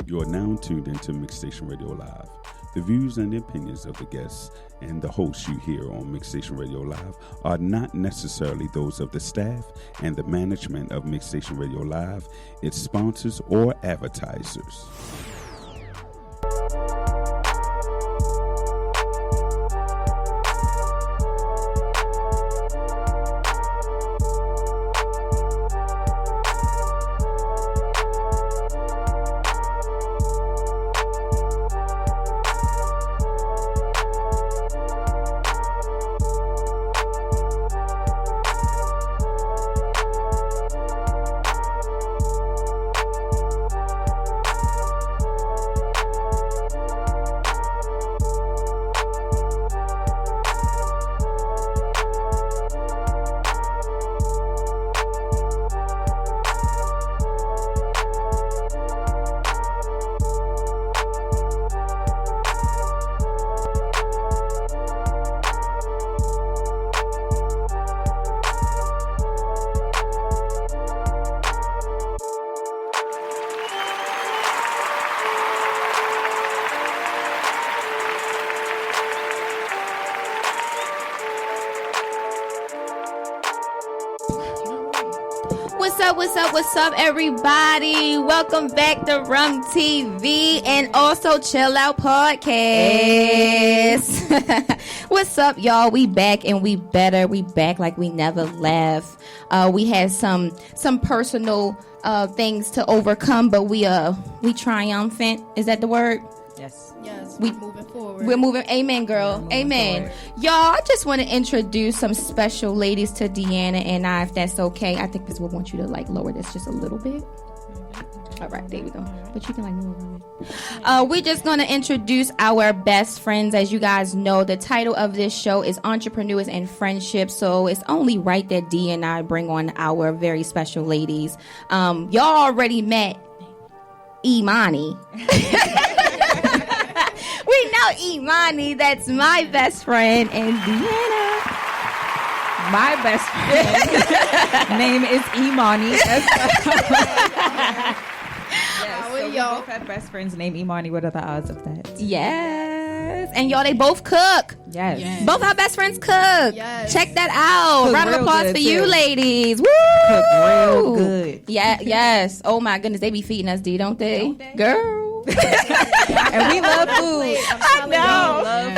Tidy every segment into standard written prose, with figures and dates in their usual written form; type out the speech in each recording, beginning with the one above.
You are now tuned into Mixstation Radio Live. The views and the opinions of the guests and the hosts you hear on Mixstation Radio Live are not necessarily those of the staff and the management of Mixstation Radio Live, its sponsors, or advertisers. What's up, everybody? Welcome back to Rum TV and also Chill Out Podcast. What's up, y'all? We back and we better. We back like we never left. We had some personal things to overcome, but we triumphant. Is that the word? Yes. We're moving forward. We're moving. Amen, girl. Amen. Forward. Y'all, I just want to introduce some special ladies to Deanna and I, if that's okay. I think this will want you to lower this just a little bit. All right, there we go. But you can move it. We're just going to introduce our best friends. As you guys know, the title of this show is Entrepreneurs and Friendship. So it's only right that Dee and I bring on our very special ladies. Y'all already met Imani. We know Imani, that's my best friend, and Deanna, my best friend, name is Imani. We both have best friends named Imani. What are the odds of that? Yes. And y'all, they both cook. Yes. Both our best friends cook. Yes. Check that out. Cook round of applause for you, ladies. Woo! Cook real good. Yeah, yes. Oh my goodness, they be feeding us, D, don't they? Girl. And we love food. I know. Love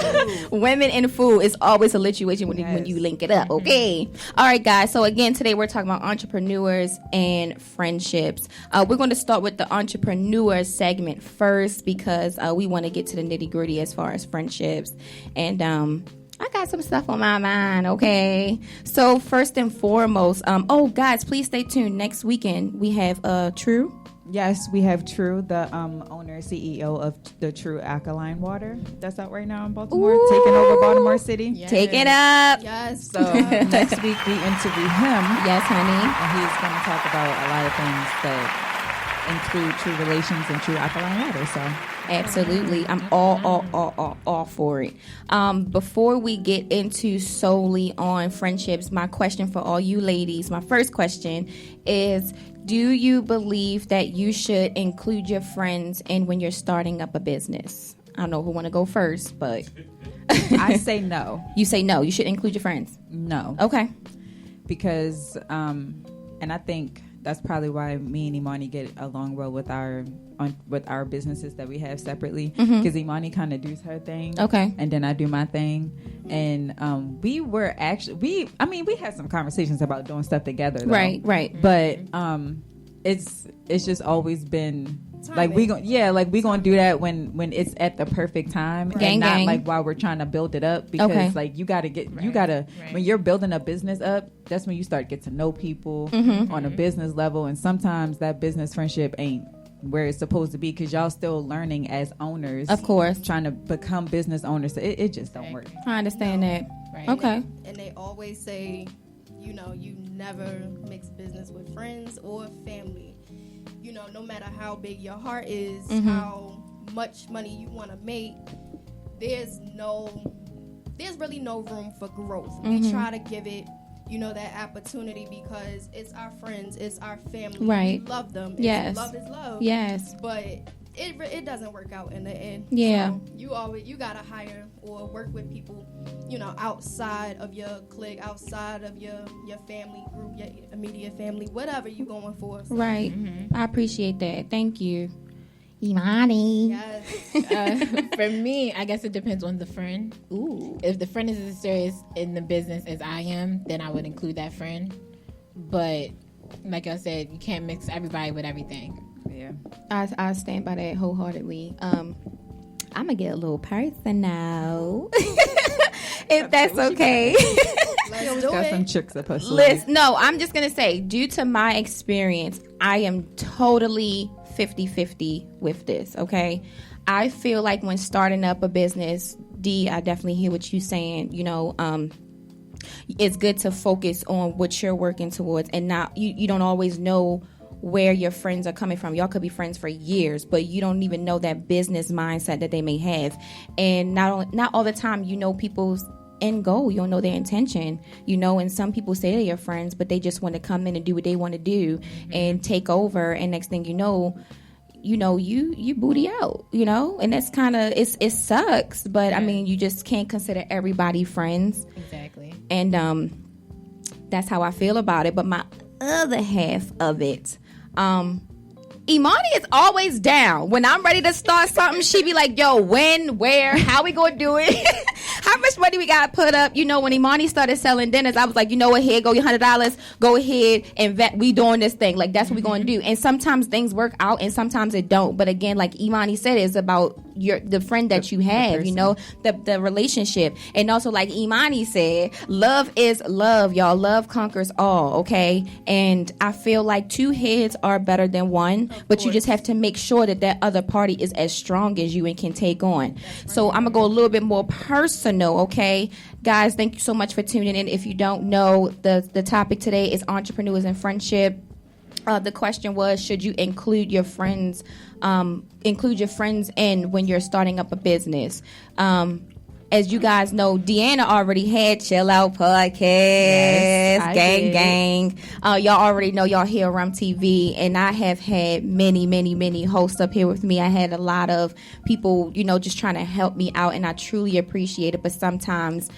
food. Women and food is always a situation when you link it up. Okay. All right, guys. So again, today we're talking about entrepreneurs and friendships. We're going to start with the entrepreneur segment first because we want to get to the nitty gritty as far as friendships. And I got some stuff on my mind. Okay. So first and foremost, guys, please stay tuned. Next weekend we have True. Yes, we have True, the owner, CEO of the True Alkaline Water. That's out right now in Baltimore, taking over Baltimore City. Yes. Take it up. Yes. So next week we interview him. Yes, honey. And he's going to talk about a lot of things that include True Relations and True Alkaline Water. So absolutely, I'm all for it. Before we get into solely on friendships, my question for all you ladies, my first question is, do you believe that you should include your friends in when you're starting up a business? I don't know who want to go first, but I say no. You say no. You should include your friends. No. Okay. Because, and I think that's probably why me and Imani get along well with our businesses that we have separately. Because Imani kind of does her thing, okay, and then I do my thing. And we had some conversations about doing stuff together, though. Right. But it's just always been timing. we gonna do that when it's at the perfect time, and not like while we're trying to build it up. Because you gotta when you're building a business up, that's when you start get to know people on a business level, and sometimes that business friendship ain't where it's supposed to be because y'all still learning as owners, of course, trying to become business owners. So it just don't work. I understand that. Right. Okay. And they always say, you never mix business with friends or family. No matter how big your heart is, how much money you want to make, there's really no room for growth. We try to give it that opportunity because it's our friends, it's our family. Right. We love them. Yes. Love is love. Yes. But it doesn't work out in the end. Yeah. So you gotta hire or work with people, outside of your clique, outside of your family group, your immediate family, whatever you going for. So. Right. I appreciate that. Thank you. Imani. Yes. For me, I guess it depends on the friend. Ooh. If the friend is as serious in the business as I am, then I would include that friend. But like I said, you can't mix everybody with everything. Yeah. I stand by that wholeheartedly. I'm gonna get a little personal, if that's okay. Let's do Got it. some tricks up her sleeve. No, I'm just gonna say, due to my experience, I am totally 50-50 with this. Okay, I feel like when starting up a business, D, I definitely hear what you're saying. It's good to focus on what you're working towards, and not you don't always know where your friends are coming from. Y'all could be friends for years, but you don't even know that business mindset that they may have. And not all the time people's end goal. You don't know their intention, and some people say they're your friends, but they just want to come in and do what they want to do and take over. And next thing you know, you booty out, and that's kind of, it sucks, but I mean, you just can't consider everybody friends. Exactly. And that's how I feel about it. But my other half of it, Imani is always down. When I'm ready to start something, she be like, yo, when, where, how we gonna do it? How much money we gotta put up? When Imani started selling dinners, I was like, what, here, go your $100, go ahead and we doing this thing. Like, that's what we gonna do. And sometimes things work out and sometimes it don't. But again, like Imani said, it's about the friend that you have, the relationship. And also, like Imani said, love is love, y'all. Love conquers all, okay? And I feel like two heads are better than one, but you just have to make sure that other party is as strong as you and can take on. So I'm gonna go a little bit more personal, okay? Guys, thank you so much for tuning in. If you don't know, the topic today is entrepreneurs and friendship. The question was, should you include your friends in when you're starting up a business? As you guys know, Deanna already had Chill Out Podcast. Yes, gang. Y'all already know, y'all hear Rum TV, and I have had many hosts up here with me. I had a lot of people, just trying to help me out, and I truly appreciate it. But sometimes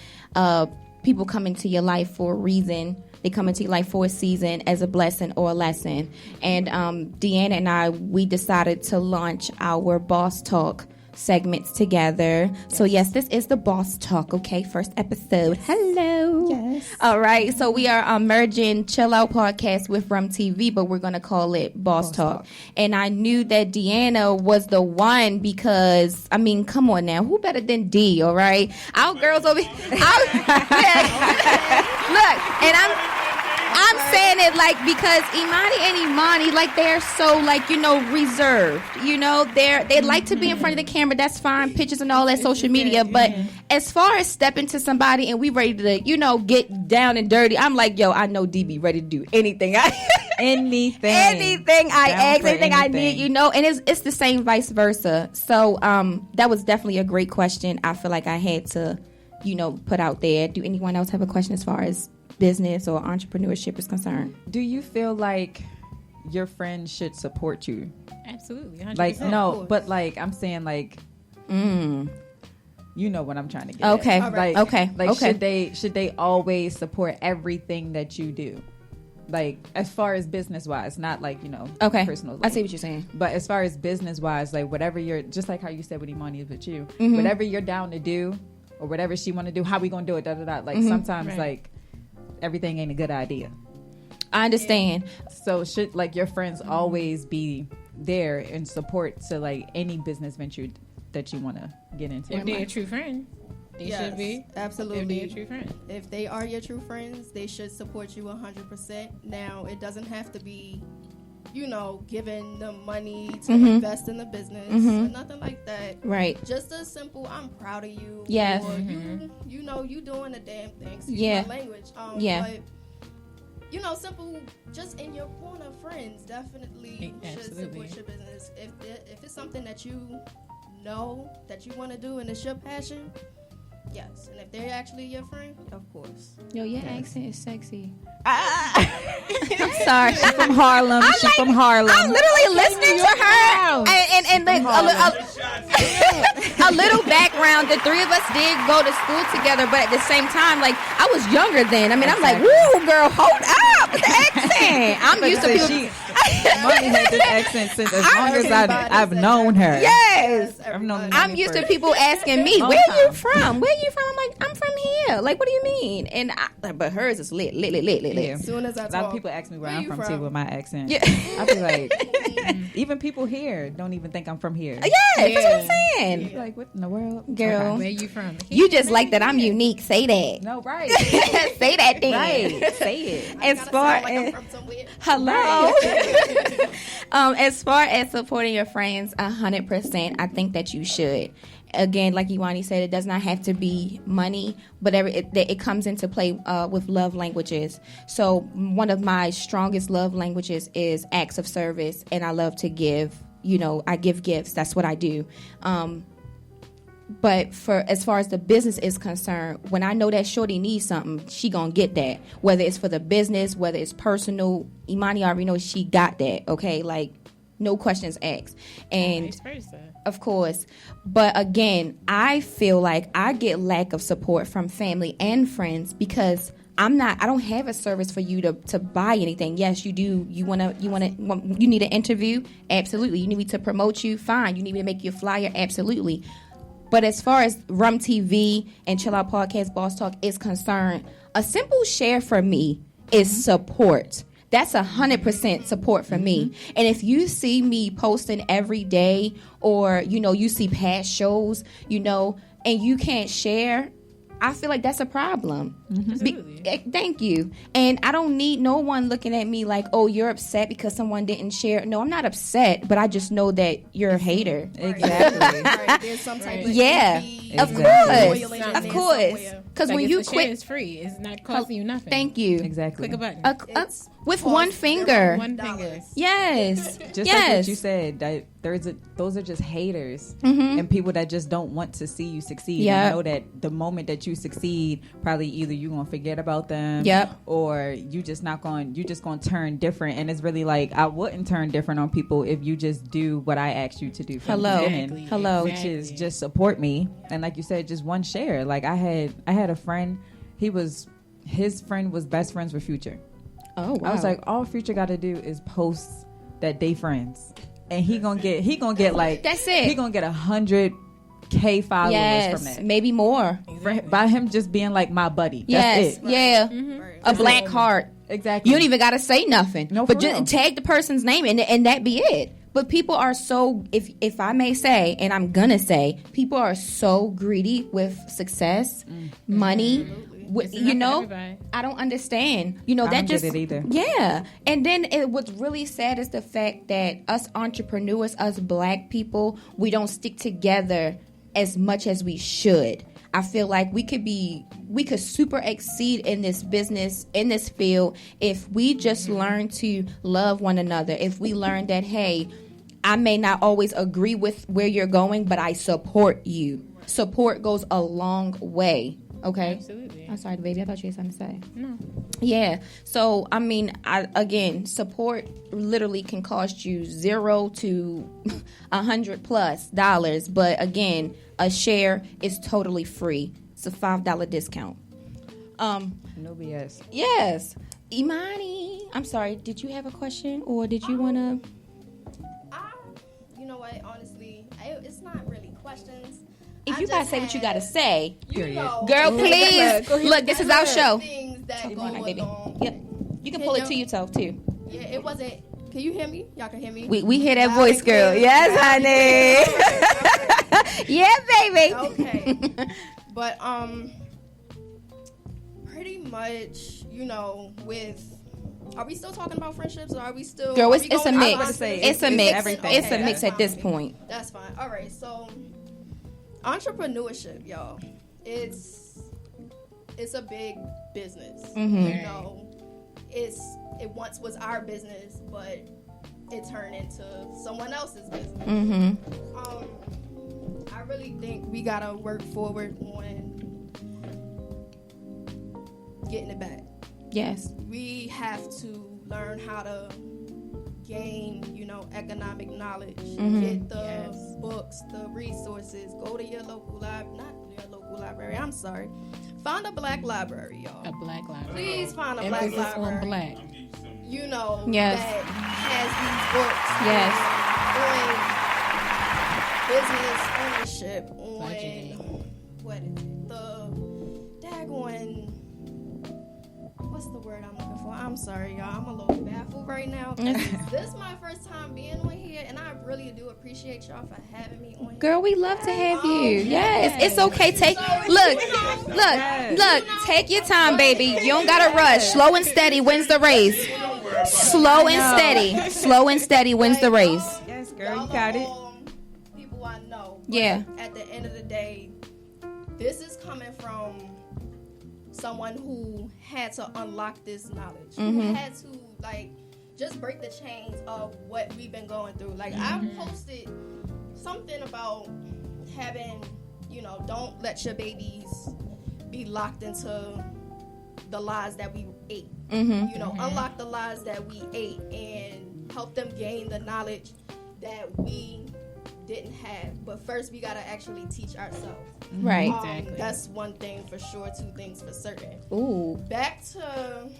people come into your life for a reason. They come into your life for a season, as a blessing or a lesson. And Deanna and I, we decided to launch our Boss Talk segments together. So yes, this is the Boss Talk, okay? First episode. Hello. Yes. All right. So we are merging Chill Out Podcast with Rum TV, but we're going to call it Boss Talk. And I knew that Deanna was the one because, I mean, come on now. Who better than D, all right? Our girls over here. Look, and I'm saying it like because Imani and Imani, like, they're so, like, reserved. They like to be in front of the camera. That's fine. Pictures and all that, social media. But as far as stepping to somebody and we ready to, get down and dirty, I'm like, yo, I know DB ready to do anything. Anything I ask, anything I need, and it's the same vice versa. So that was definitely a great question. I feel like I had to, put out there. Do anyone else have a question as far as business or entrepreneurship is concerned? Do you feel like your friends should support you? Absolutely, 100%. Like, no, but like I'm saying, like, you know what I'm trying to get okay at. Like, okay should they always support everything that you do, like as far as business wise, not like personal life. I see what you're saying, but as far as business wise, like whatever you're, just like how you said with Imani is with you, whatever you're down to do or whatever she want to do, how we gonna do it, like sometimes like everything ain't a good idea. I understand. So should like your friends always be there in support to like any business venture that you want to get into? If they're a true friend, they should be. Absolutely. If they're a true friend. If they are your true friends, they should support you 100%. Now, it doesn't have to be, giving them money to invest in the business or nothing like that. Right. Just a simple, I'm proud of you. Yes. Or you doing the damn thing. Excuse my language. But, simple, just in your corner, friends definitely should support your business. If it's something that you know that you want to do and it's your passion, Yes, and if they're actually your friend, of course. Yo, your accent is sexy. I'm sorry. She's from Harlem. She's from Harlem. I'm literally listening to her. And a little background. The three of us did go to school together, but at the same time, like, I was younger then. I mean, I'm like, woo, girl, hold up with the accent. I'm used to people. Money had this accent since as long as I've known her. Yes. I'm used to people asking me, where you from? Where you from? I'm like, I'm from here. Like, what do you mean? And but hers is lit. Yeah. As soon as I a lot of people ask me where I'm from too with my accent. Yeah. I be like, even people here don't even think I'm from here. Yeah, that's what I'm saying. Yeah. Like, what in the world? Girl. Where you from? You just like that I'm unique. Say that. No, right. Say that thing. Right. Say it. As far as hello. As far as supporting your friends, 100%, I think that you should. Again, like Iwani said, it does not have to be money, but it comes into play with love languages. So one of my strongest love languages is acts of service, and I love to give. You know, I give gifts. That's what I do. But as far as the business is concerned, when I know that shorty needs something, she gonna get that. Whether it's for the business, whether it's personal, Imani already knows she got that. Okay, like no questions asked. And of course, but again, I feel like I get lack of support from family and friends because I don't have a service for you to buy anything. Yes, you do. You need an interview? Absolutely. You need me to promote you? Fine. You need me to make you a flyer? Absolutely. But as far as Rum TV and Chill Out Podcast Boss Talk is concerned, a simple share for me is support. That's 100% support for me. And if you see me posting every day or, you see past shows, and you can't share, I feel like that's a problem. Thank you. And I don't need no one looking at me like, oh, you're upset because someone didn't share. No, I'm not upset, but I just know that you're a hater. Exactly. Right. There's some type of of course. Because when you quit, it's free. It's not costing you nothing. Thank you. Exactly. Click a button. With one finger. Yes. Just like what you said, that those are just haters and people that just don't want to see you succeed. Yep. And know that the moment that you succeed, probably either you're gonna forget about them, or you just gonna turn different. And it's really like I wouldn't turn different on people if you just do what I asked you to do from the beginning. Hello. Which is just support me. And like you said, just one share. Like I had a friend, his friend was best friends with Future. Oh wow. I was like, all Future got to do is post that they friends, and he gonna get like that's it. He gonna get 100K followers from that, maybe more. By him just being like my buddy. Yes, that's it. yeah, a black heart. Exactly. You don't even gotta say nothing. No, but just tag the person's name and that be it. But people are so, if I may say, and I'm gonna say, people are so greedy with success, money. I don't understand. I don't get it either. Yeah. And then what's really sad is the fact that us entrepreneurs, us black people, we don't stick together as much as we should. I feel like we could super exceed in this business, in this field, if we just learn to love one another. If we learn that, hey, I may not always agree with where you're going, but I support you. Support goes a long way. Okay. Absolutely. I'm sorry, baby. I thought you had something to say. No. Yeah. So, I mean, again, support literally can cost you $0 to $100+. But again, a share is totally free. It's a $5 discount. No BS. Yes. Imani, I'm sorry. Did you have a question or did you want to? You know what? Honestly, it's not really questions. If you gotta say what you gotta say, girl, please. Look, this is our show. Things that Come go on, baby. along. Yep. You can pull it to yourself too. Yeah, it wasn't. Can you hear me? Y'all can hear me. We hear that voice, girl. Yes, honey. Yeah, baby. Okay. But pretty much, are we still talking about friendships, or are we still? Girl, it's a mix. It's a mix. Everything. It's a mix at this point. That's fine. All right, so. Entrepreneurship, y'all, it's a big business. It once was our business, but it turned into someone else's business. I really think we gotta work forward on getting it back. Yes. We have to learn how to gain, economic knowledge. Get the books, the resources. Go to your local library. I'm sorry. Find a black library, y'all. A black library. Please find a black library. On black. Yes. That has these books. Yes. On business ownership. On what is it? The daggone. What's the word I'm looking for? I'm sorry, y'all. I'm a little baffled right now. This is my first time being on here, and I really do appreciate y'all for having me on here. Girl, we love to have you. Yes. It's okay. Look. Take your time, baby. You don't gotta rush. Slow and steady wins the race. Slow and steady wins the race. Yes, girl, you got it. People I know. Yeah. At the end of the day, this is coming from someone who had to unlock this knowledge. Who had to just break the chains of what we've been going through. I posted something about having, don't let your babies be locked into the lies that we ate. Unlock the lies that we ate and help them gain the knowledge that we didn't have. But first, we gotta actually teach ourselves. Right. Exactly. That's one thing for sure. Two things for certain. Ooh. Back to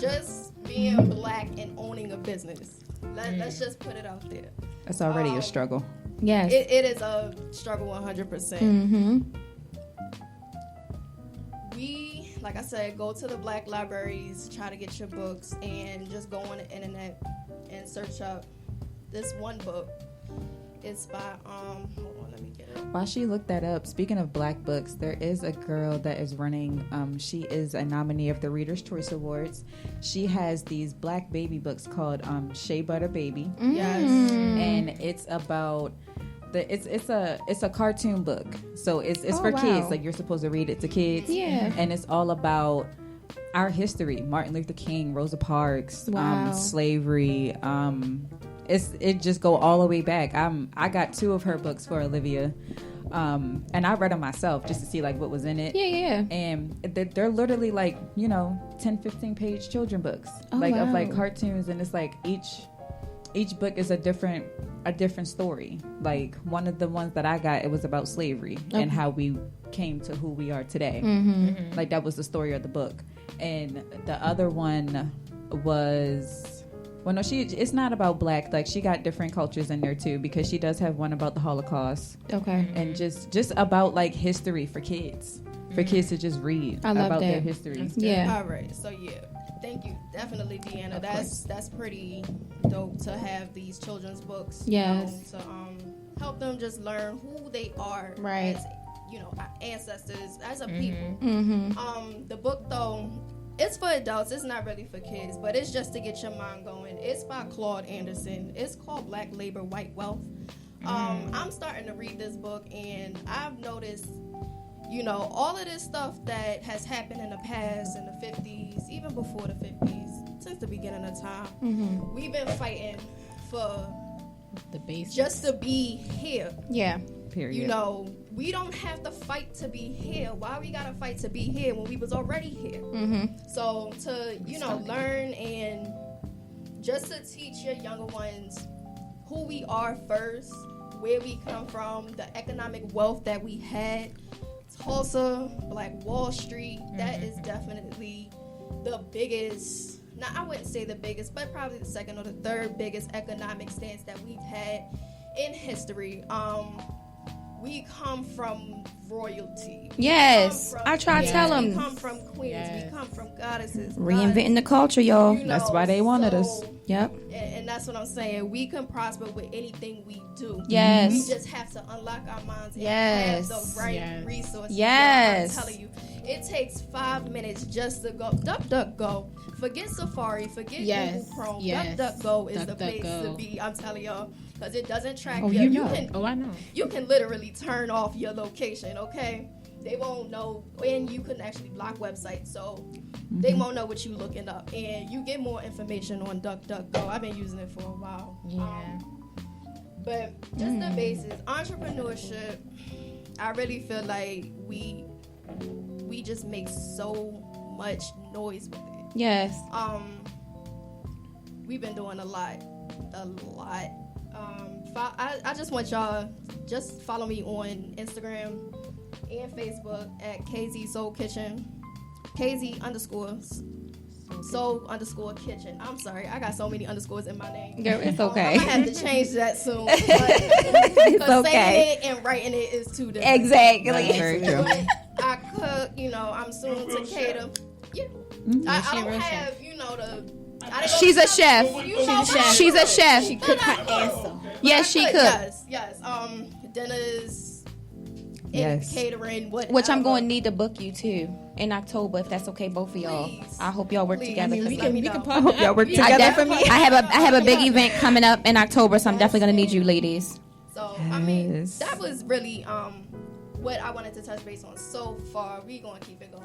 just being black and owning a business. Let's just put it out there. That's already a struggle. Yes. It is a struggle 100%. We, like I said, go to the black libraries, try to get your books, and just go on the internet and search up this one book. It's by, hold on, let me get it. While she looked that up, speaking of black books, there is a girl that is running, she is a nominee of the Reader's Choice Awards. She has these black baby books called Shea Butter Baby. Yes. And it's about it's a cartoon book. So it's for kids. Like, you're supposed to read it to kids. Yeah. And it's all about our history. Martin Luther King, Rosa Parks, slavery, it just go all the way back. I got 2 of her books for Olivia, and I read them myself just to see what was in it. Yeah. And they're literally 10-15 page children books of cartoons, and it's each book is a different story. One of the ones that I got, it was about slavery and how we came to who we are today. That was the story of the book. And the other one was, well, no, it's not about black. She got different cultures in there too, because she does have one about the Holocaust. Okay. And just about history for kids, for kids to just read about their history. Yeah. All right. So thank you, definitely, Deanna. That's pretty dope to have these children's books. Yes. To help them just learn who they are. Right. As, our ancestors, as a people. The book though, it's for adults. It's not really for kids, but it's just to get your mind going. It's by Claude Anderson. It's called Black Labor, White Wealth. I'm starting to read this book, and I've noticed, all of this stuff that has happened in the past, in the 50s, even before the 50s, since the beginning of time, we've been fighting for the basics, just to be here. Yeah. Period. We don't have to fight to be here. Why we gotta fight to be here when we was already here? So to learn and just to teach your younger ones who we are first, where we come from, the economic wealth that we had. Tulsa, Black Wall Street, that is definitely the biggest. Now, I wouldn't say the biggest, but probably the second or the third biggest economic stance that we've had in history. We come from royalty. Yes. I try to tell them. We come from queens. Yes. We come from goddesses. Reinventing the culture, y'all. That's why they wanted us. Yep. And that's what I'm saying. We can prosper with anything we do. Yes. We just have to unlock our minds and have the right resources. Yes. I'm telling you, it takes 5 minutes just to go. DuckDuckGo. Forget Safari. Forget Google Chrome. DuckDuckGo is the place to be. I'm telling y'all. Because it doesn't track you. I know. You can literally turn off your location, okay? They won't know. And you can actually block websites. So they won't know what you're looking up. And you get more information on DuckDuckGo. I've been using it for a while. Yeah. But just the basics. Entrepreneurship, I really feel like we just make so much noise with it. Yes. We've been doing a lot. I just want y'all just follow me on Instagram and Facebook at KZ Soul Kitchen. KZ_Soul_Kitchen. I'm sorry, I got so many underscores in my name. Girl, it's okay. I have to change that soon. It's okay. Saying it and writing it is two different. Exactly. That's very true. I cook, I'm soon to cater. Yeah. I don't have, She's a chef. She's a chef. She cooked her ass off. Yes, she could. Yes. Dinners. Yes. Catering, whatever. Which I'm going to need to book you too in October, if that's okay, both of y'all. Please. I hope y'all work together. I mean, we can I partner hope y'all up. work together for me. I have a big event coming up in October, so I'm definitely going to need you ladies. So Yes. that was really what I wanted to touch base on so far. We gonna keep it going.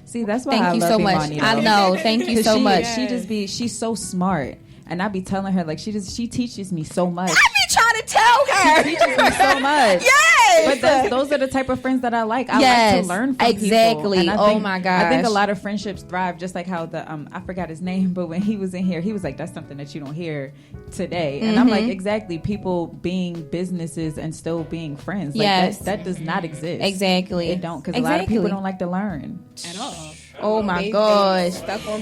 See, that's why I Thank you love so much. Imani, I though. know. Thank you so much. She's so smart. And I be telling her, like, she teaches me so much. I be trying to tell her. She teaches me so much. Yes. But those are the type of friends that I like. I like to learn from exactly. people. And I think, my gosh. I think a lot of friendships thrive just like how the I forgot his name, but when he was in here, he was like, that's something that you don't hear today. And I'm like, exactly, people being businesses and still being friends. Like, yes. that does not exist. Exactly. It don't, because a lot of people don't like to learn. At all. Oh my gosh.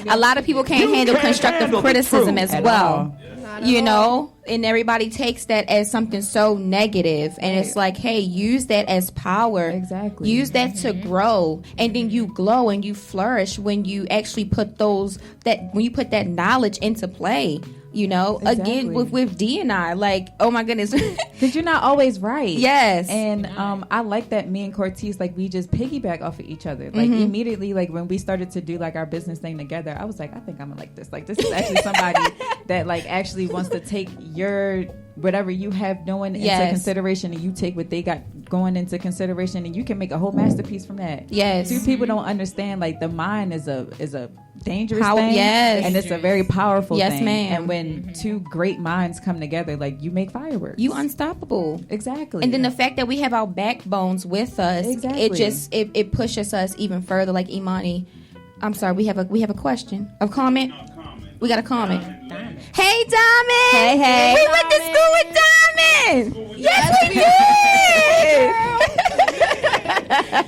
A lot of people can't handle constructive criticism as well. And everybody takes that as something so negative, and it's like, hey, use that as power. Exactly. Use that to grow, and then you glow and you flourish when you actually put that knowledge into play. Exactly. Again with D and I, like, oh my goodness, because you're not always right. Yes. And I like that me and Cortez, like, we just piggyback off of each other. Like, immediately, like, when we started to do like our business thing together, I was like, I think I'm gonna like this. Like, this is actually somebody that like actually wants to take your whatever you have doing into consideration, and you take what they got going into consideration, and you can make a whole masterpiece from that. Yes. Two people don't understand, like, the mind is a dangerous Power, thing. yes. And it's a very powerful Yes, thing. ma'am. And when two great minds come together, like, you make fireworks. You unstoppable. Exactly. And then the fact that we have our backbones with us, it pushes us even further. Like, Imani, I'm sorry, we have a question, a comment. We got a comment. Diamond. Hey, Diamond. Hey. We went to school with Diamond. Yes, we did.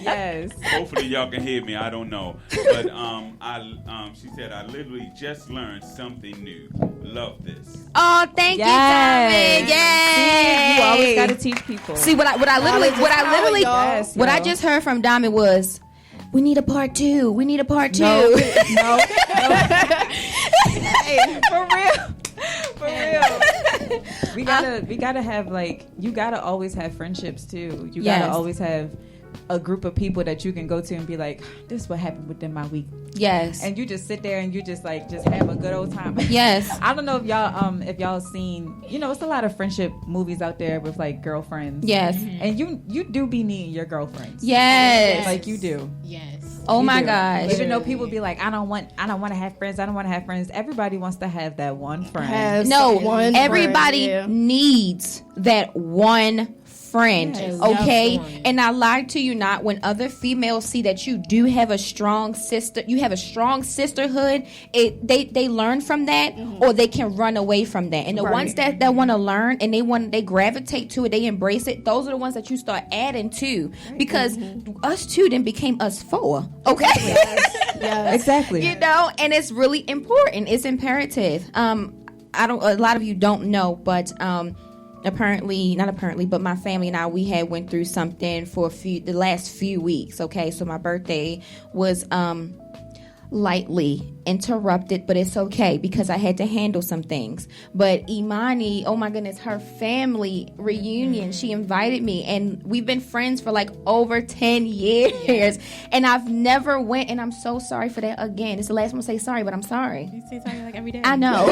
Yes. Hopefully y'all can hear me. I don't know, but she said I literally just learned something new. Love this. Oh, thank you, Diamond. Yay. See, you always got to teach people. See, what I just heard from Diamond was, we need a part 2. We need a part 2. No. Hey, for real. We gotta have, like, you gotta always have friendships too. You gotta always have a group of people that you can go to and be like, this is what happened within my week. Yes. And you just sit there and you just have a good old time. Yes. I don't know if y'all seen, it's a lot of friendship movies out there with, like, girlfriends. Yes. And you do be needing your girlfriends. Yes. Like, you do. Yes. Oh You my do. gosh. Even though people be like, I don't want to have friends. Everybody wants to have that one friend. Everybody needs that one friend. Yes. Okay. Definitely. And I lie to you not, when other females see that you do have a strong sisterhood, they learn from that, or they can run away from that. And the ones that want to learn and they gravitate to it, they embrace it, those are the ones that you start adding to, because us two then became us four. Okay. Yes. Exactly. And it's really important. It's imperative. A lot of you don't know, but not apparently, but my family and I, we had went through something for the last few weeks. Okay, so my birthday was lightly interrupted, but it's okay because I had to handle some things. But Imani, oh my goodness, her family reunion, she invited me, and we've been friends for like over 10 years, and I've never went, and I'm so sorry for that. Again, it's the last one to say sorry, but I'm sorry. You say sorry like every day. I know.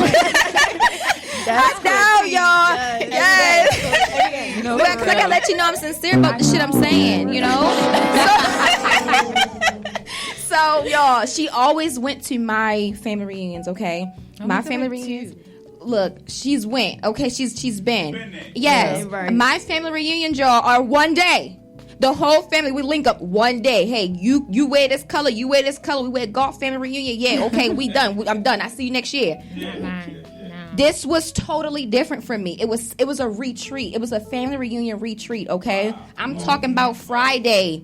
I know, y'all. Yes. Because I gotta let you know I'm sincere about the shit I'm saying, So, y'all, she always went to my family reunions, okay? My family reunions. Look, she's went, okay? She's been. Yes. Yeah, right. My family reunions, y'all, are one day. The whole family, we link up one day. Hey, you wear this color, you wear this color. We wear golf family reunion. Yeah, okay, we done. I'm done. I see you next year. This was totally different from me. It was a retreat. It was a family reunion retreat, okay? I'm talking about Friday,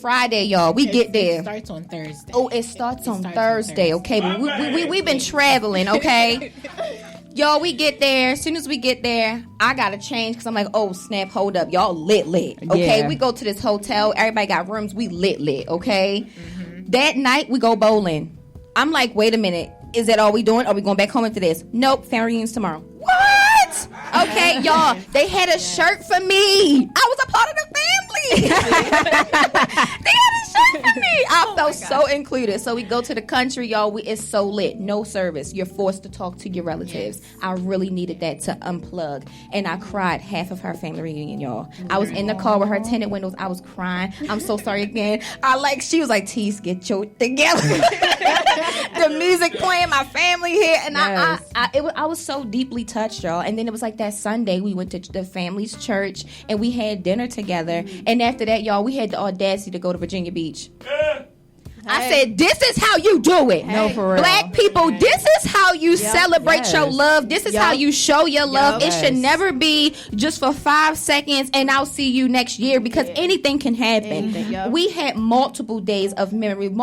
y'all. We get there. It starts on Thursday. Oh, it starts on Thursday, okay? But we've been traveling, okay? Y'all, we get there. As soon as we get there, I got to change because I'm like, oh, snap, hold up. Y'all lit. Okay, we go to this hotel. Everybody got rooms. We lit, okay? That night, we go bowling. I'm like, wait a minute. Is that all we doing? Are we going back home after this? Nope, family reunions tomorrow. What? Okay, y'all, they had a shirt for me. I was a part of the family. They had a shirt for me. I felt so included. So we go to the country, y'all. It's so lit. No service. You're forced to talk to your relatives. I really needed that to unplug. And I cried half of her family reunion, y'all. I was in the car with her tinted windows. I was crying. I'm so sorry again. She was like, Tease, get your together. The music playing, my family here. And I was so deeply touched, y'all. And then it was like that Sunday, we went to the family's church and we had dinner together. And after that, y'all, we had the audacity to go to Virginia Beach. I said, this is how you do it. No, for real. Black people, this is how you celebrate your love. This is how you show your love. It should never be just for 5 seconds and I'll see you next year because anything can happen. We had multiple days of memory,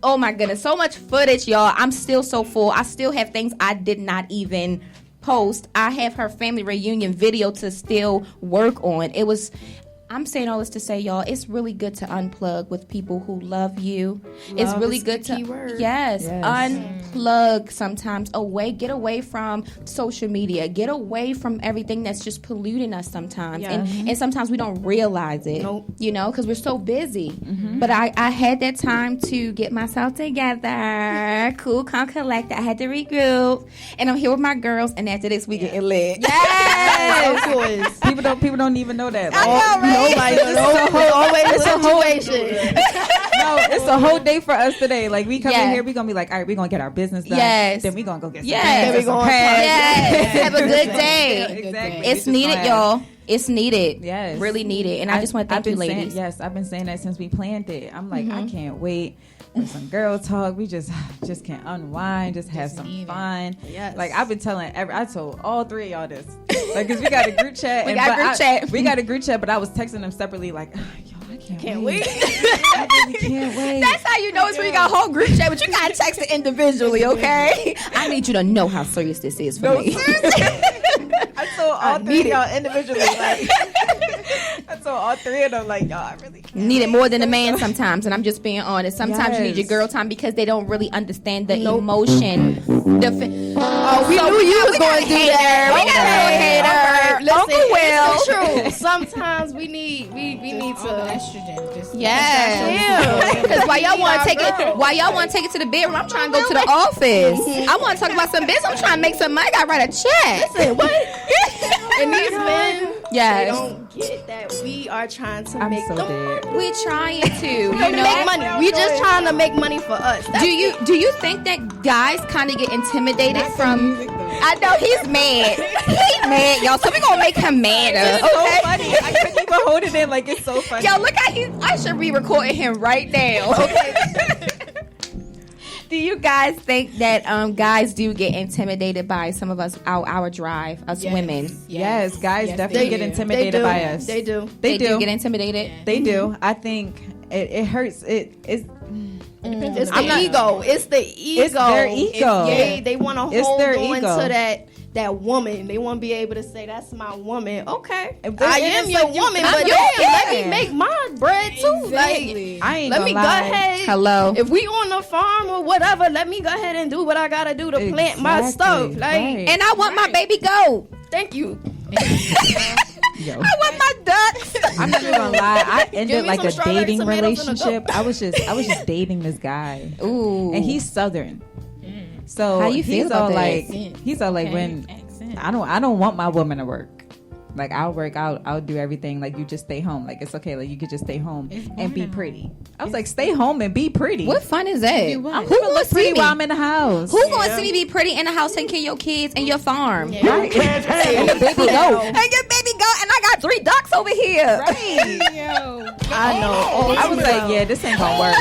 oh my goodness, so much footage, y'all. I'm still so full. I still have things I did not even post. I have her family reunion video to still work on. I'm saying all this to say, y'all, it's really good to unplug with people who love you. It's really good to unplug sometimes get away from social media, get away from everything that's just polluting us sometimes. And sometimes we don't realize it, you know, because we're so busy. But I had that time to get myself together, cool, calm, collected. I had to regroup, and I'm here with my girls. And after this, we getting lit. Yes, of course. People don't even know that. I know, right? Nobody knows. It's a whole day for us today. Like we come in here, we gonna be like, all right, we gonna get our business done. Then we gonna go get some Then we gonna have a good day. Exactly. It's needed, y'all. It's needed. Yes. Really needed. And I just want to thank you, ladies. I've been saying that since we planned it. I'm like, I can't wait for some girl talk. We just can unwind, just have some fun. Yes. Like I've been I told all three of y'all this. Like, cause we got a group chat. We got a group chat, but I was texting them separately like, I can't wait. I really can't wait. That's how you know it's when you got a whole group chat, but you gotta text it individually, okay? I need you to know how serious this is for me. I told all three of y'all individually, like, I told all three of them, like, y'all, I really can't need it more than a man sometimes, and I'm just being honest. Sometimes you need your girl time because they don't really understand the emotion. We knew you was going to do that. We got a hater. Listen, Uncle Will. It's the truth. Sometimes we need to estrogen. Because why y'all want to take it to the bedroom? I'm trying to go to the office. I want to talk about some business. I'm trying to make some money. I gotta write a check. Listen, what? And these men, they don't get that we are trying to make them. We're trying to, make money. We just trying to make money for us. Do you think that guys kind of get intimidated from? I know he's mad. He's mad, y'all. So we're gonna make him mad. It's so funny. I couldn't even hold it in. Like, it's so funny. Yo, look how I should be recording him right now. Okay. Do you guys think that guys do get intimidated by some of us, our drive, us women? Yes, guys definitely get intimidated by us. They do. They do get intimidated. Yeah. They do. I think it hurts. It's the ego. It's the ego. It's their ego. They want to hold on to that woman. They want to be able to say, that's my woman. Okay. I am your woman, but let me make my bread too. Exactly. Like, let me go ahead. Hello. If we on the farm or whatever, let me go ahead and do what I got to do to plant my stuff. Like, and I want my baby goat. Thank you. Yo. I want my ducks. I'm not even gonna lie. I ended like a dating relationship. I was just dating this guy. Ooh. And he's Southern. So how you feel about that? He's all like, when I don't want my woman to work. Like, I'll work, I'll do everything. Like, you just stay home. Like, it's okay. Like, you could just stay home and be pretty. I was like, stay home and be pretty. What fun is that? Who gonna see me while I'm in the house? Who gonna see me be pretty in the house, taking care of your kids and your farm? Right. And your baby goat. And your baby God, and I got 3 ducks over here. Right. Yo. I know. I was like, yeah, this ain't gonna work.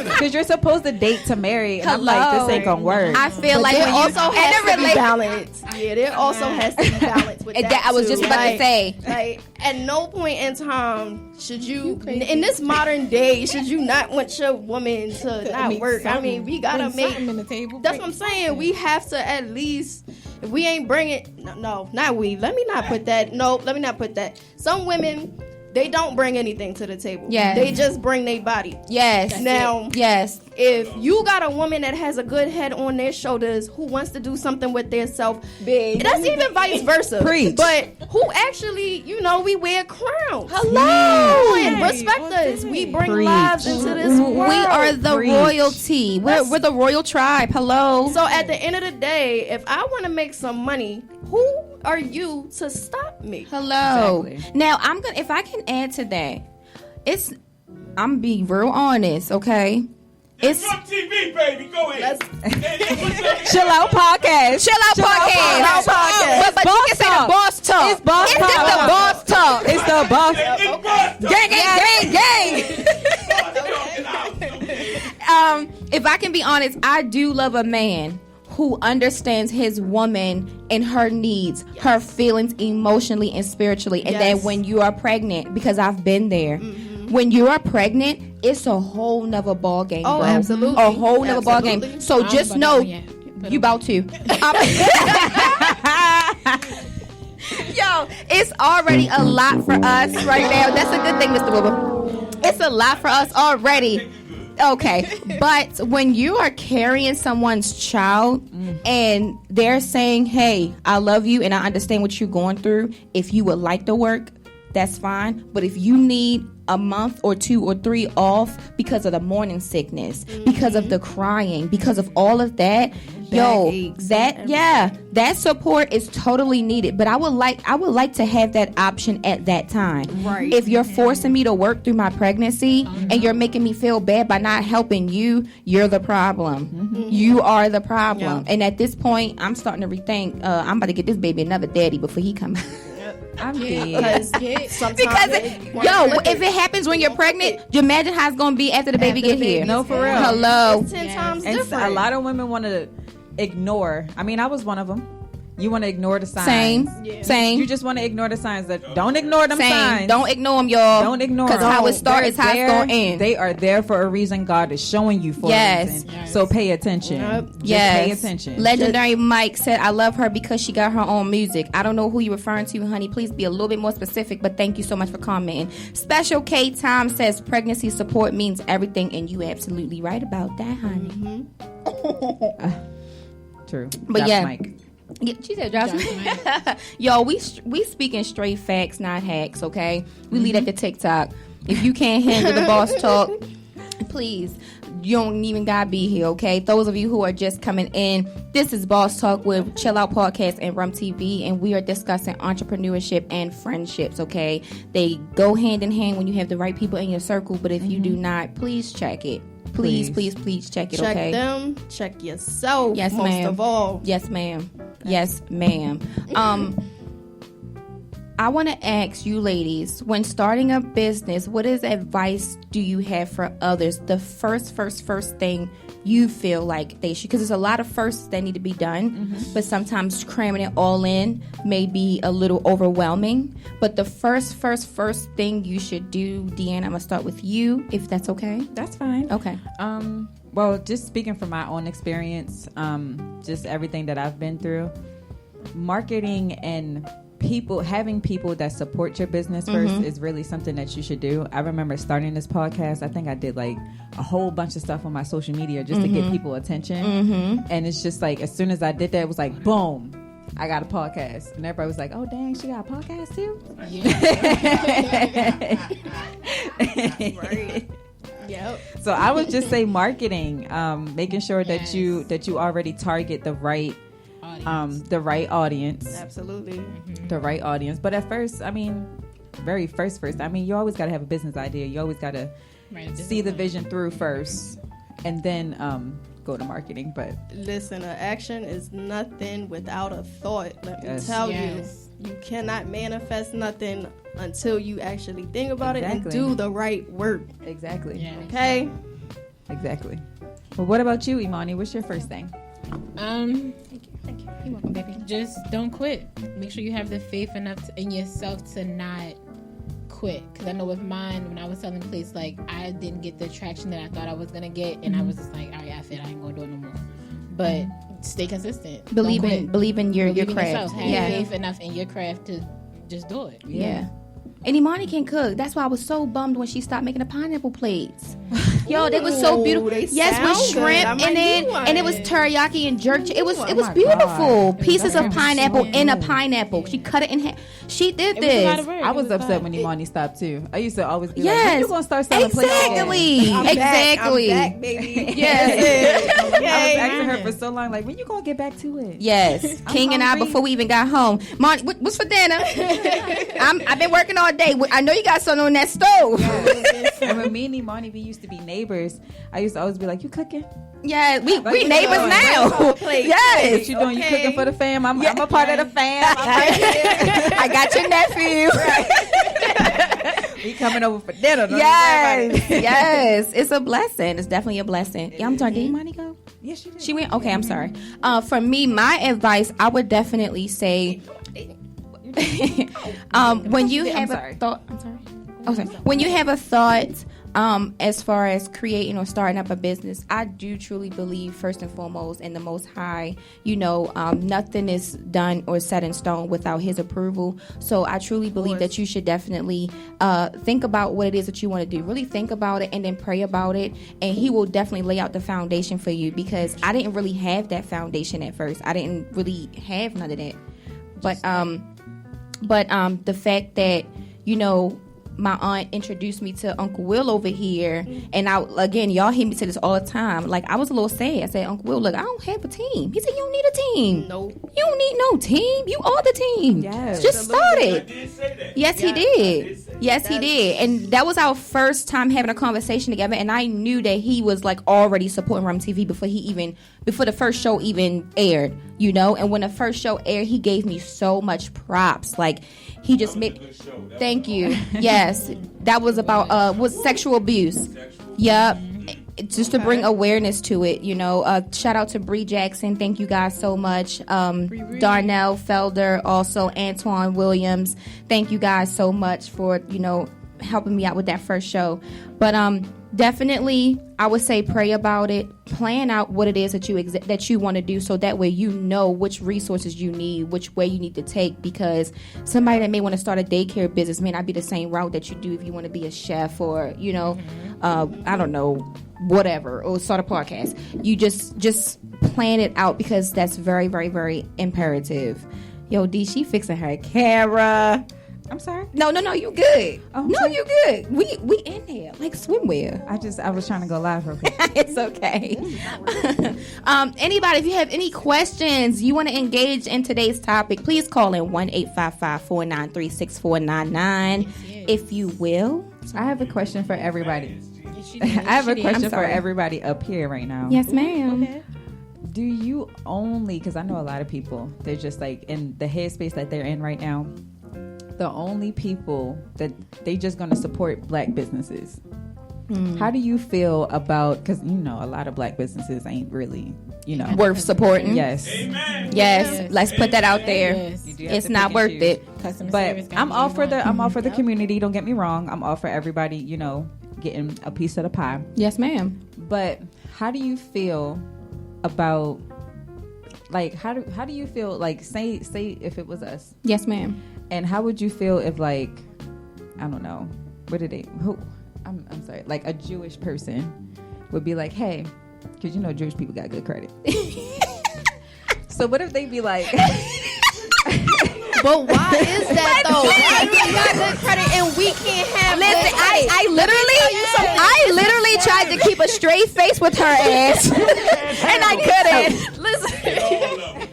Because you're supposed to date to marry, and I'm like, this ain't gonna work. I feel like there when also you has to be balance. Yeah, there also has to be balance with that. I was just about to say. Like, at no point in time should you in this modern day, should you not want your woman to not work? I mean, we gotta make in the table. That's what I'm saying. We have to at least, if we ain't bring it, no, not we. Let me not put that. No, let me not put that. Some women, they don't bring anything to the table. Yeah. They just bring their body. Yes. Now, yes. If you got a woman that has a good head on their shoulders who wants to do something with their self, that's even vice versa. Preach. But who actually, we wear crowns. Hello. Respect us. We bring Preach. lives into this world. We are the Preach. royalty. We're the royal tribe. Hello. So at the end of the day, if I want to make some money, who are you to stop me? Hello. Exactly. Now if I can add to that, I'm being real honest, okay? It's TV, baby. Go ahead. Chill out podcast. Chill out podcast. But you can say the boss talk. It's boss It's talk. just the boss talk. It's the boss. Gang. If I can be honest, I do love a man who understands his woman and her needs, her feelings emotionally and spiritually. And then when you are pregnant, because I've been there, when you are pregnant, it's a whole nother ball game. Oh, bro. absolutely. A whole nother ball game. So just know, you about to. Yo, it's already a lot for us right now. That's a good thing, Mr. Booba. It's a lot for us already. Okay, but when you are carrying someone's child and they're saying, hey, I love you and I understand what you're going through, if you would like to work, that's fine. But if you need a month or 2 or 3 off because of the morning sickness, because of the crying, because of all of that, that support is totally needed. But I would like to have that option at that time. Right. If you're forcing me to work through my pregnancy and you're making me feel bad by not helping you, you're the problem. You are the problem. And at this point, I'm starting to rethink. I'm about to get this baby another daddy before he comes. I'm dead. Because if it happens when you're pregnant, you imagine how it's gonna be after the baby get here. No, for real. Hello. It's 10 times And different. a lot of women want to ignore. I mean, I was one of them. You want to ignore the signs. Same. You just want to ignore the signs. Don't ignore them Same. signs. Don't ignore them, y'all. Don't ignore them. Because how it starts is how it's going to end. They are there for a reason. God is showing you for a reason. So pay attention. Just pay attention. Legendary Mike said, I love her because she got her own music. I don't know who you're referring to, honey. Please be a little bit more specific, but thank you so much for commenting. Special K Time says, pregnancy support means everything, and you absolutely right about that, honey. True. But That's Mike. Yeah, she said Josh. Yo, we speaking straight facts, not hacks, okay? We leave that to TikTok. If you can't handle the boss talk, please, you don't even gotta be here, okay? Those of you who are just coming in, this is Boss Talk with Chill Out Podcast and Rum TV, and we are discussing entrepreneurship and friendships, okay? They go hand in hand when you have the right people in your circle, but if you do not, please check it. Please check it, okay? Check them. Check yourself. Yes, most ma'am. of all. Yes, ma'am. Yes, ma'am. I want to ask you ladies, when starting a business, what is advice do you have for others? The first thing you feel like they should, because there's a lot of firsts that need to be done, but sometimes cramming it all in may be a little overwhelming. But the first thing you should do, Deanna, I'm going to start with you, if that's okay. That's fine. Okay. Well, just speaking from my own experience, just everything that I've been through, marketing and having people that support your business first is really something that you should do. I remember starting this podcast. I think I did like a whole bunch of stuff on my social media just to get people attention. And it's just like, as soon as I did that, it was like, boom, I got a podcast. And everybody was like, oh, dang, she got a podcast too? Yeah. Right. Yep. So I would just say marketing, making sure that you already target the right audience. Absolutely. The right audience. But at first, I mean, very first, I mean, you always got to have a business idea. You always got to see the vision through first and then go to marketing. But listen, an action is nothing without a thought. Let me tell you. you cannot manifest nothing until you actually think about it and do the right work. Exactly. Yeah. Okay? Exactly. Well, what about you, Imani? What's your first thing? Thank you. You're welcome, baby. Just don't quit. Make sure you have the faith enough in yourself to not quit. Because I know with mine, when I was selling plates, like, I didn't get the traction that I thought I was going to get. And I was just like, all right, I ain't going to do it no more. But stay consistent. Believe in your craft. Yourself. Have faith enough in your craft to just do it. Yeah. And Imani can cook. That's why I was so bummed when she stopped making the pineapple plates. Yo, they were so beautiful. Yes, with shrimp in it, and it was teriyaki and jerk. It was beautiful. God. Pieces of pineapple in a pineapple. She cut it in half. She did this. I was upset when Imani stopped too. I used to always be like, when you gonna start selling plates? Exactly. I'm back, baby. Yes. I was asking her for so long, like, when you gonna get back to it? Yes. King and I, before we even got home. Monty, what's for dinner? I've been working all day. I know you got something on that stove. Yes. And when me and Imani, we used to be neighbors, I used to always be like, you cooking? Yeah, we neighbors now. Yes. What you doing? You cooking for the fam? I'm a part of the fam. I got your nephew. We coming over for dinner. Yes. It's a blessing. It's definitely a blessing. Yeah, I'm sorry. Did Imani go? Yes, she did. She went? Okay, I'm sorry. For me, my advice, I would definitely say... when you have a thought, when you have a thought, as far as creating or starting up a business, I do truly believe first and foremost in the Most High. Nothing is done or set in stone without His approval. So I truly believe that you should definitely think about what it is that you want to do. Really think about it and then pray about it, and He will definitely lay out the foundation for you. Because I didn't really have that foundation at first. I didn't really have none of that, But the fact that, my aunt introduced me to Uncle Will over here, and y'all hear me say this all the time. Like, I was a little sad. I said, Uncle Will, look, I don't have a team. He said, you don't need a team. Nope. You don't need no team. You are the team. Yes. Just start it. I did say that. Yes, he did. Yes, he did. And that was our first time having a conversation together, and I knew that he was like already supporting Rum TV before the first show even aired, And when the first show aired, he gave me so much props. Like, he just made. Thank you. Yes, that was about was sexual abuse. Yep. Just to bring awareness to it, shout out to Bree Jackson. Thank you guys so much. Darnell Felder, also Antoine Williams. Thank you guys so much for, helping me out with that first show. But definitely, I would say pray about it. Plan out what it is that you want to do, so that way you know which resources you need, which way you need to take. Because somebody that may want to start a daycare business may not be the same route that you do if you want to be a chef or, I don't know, whatever, or start a podcast. You just plan it out, because that's very, very, very imperative. Yo, D, she fixing her camera. I'm sorry. No, you good. Oh, no, you good. We in there like swimwear. I was trying to go live real quick. It's okay. Anybody, if you have any questions, you want to engage in today's topic, please call in 1-855-493-6499. If you will. I have a question for everybody. I have a question for everybody up here right now. Yes, ma'am. Okay. Do you only, because I know a lot of people, they're just like in the headspace that they're in right now, the only people that they just going to support black businesses. How do you feel about, because a lot of black businesses ain't really worth supporting. Yes. Amen. Yes. Let's put that out there. Yes. It's not worth it. But I'm all for the community, don't get me wrong. I'm all for everybody getting a piece of the pie. Yes, ma'am. But how do you feel about, like, how do you feel, like, say if it was us? Yes, ma'am. And how would you feel if, like, I don't know, I'm sorry, like a Jewish person would be like, hey, because Jewish people got good credit. So what if they be like, but why is that though? Why do we got good credit and we can't have? Listen, I literally tried to keep a straight face with her ass, and I couldn't. Listen.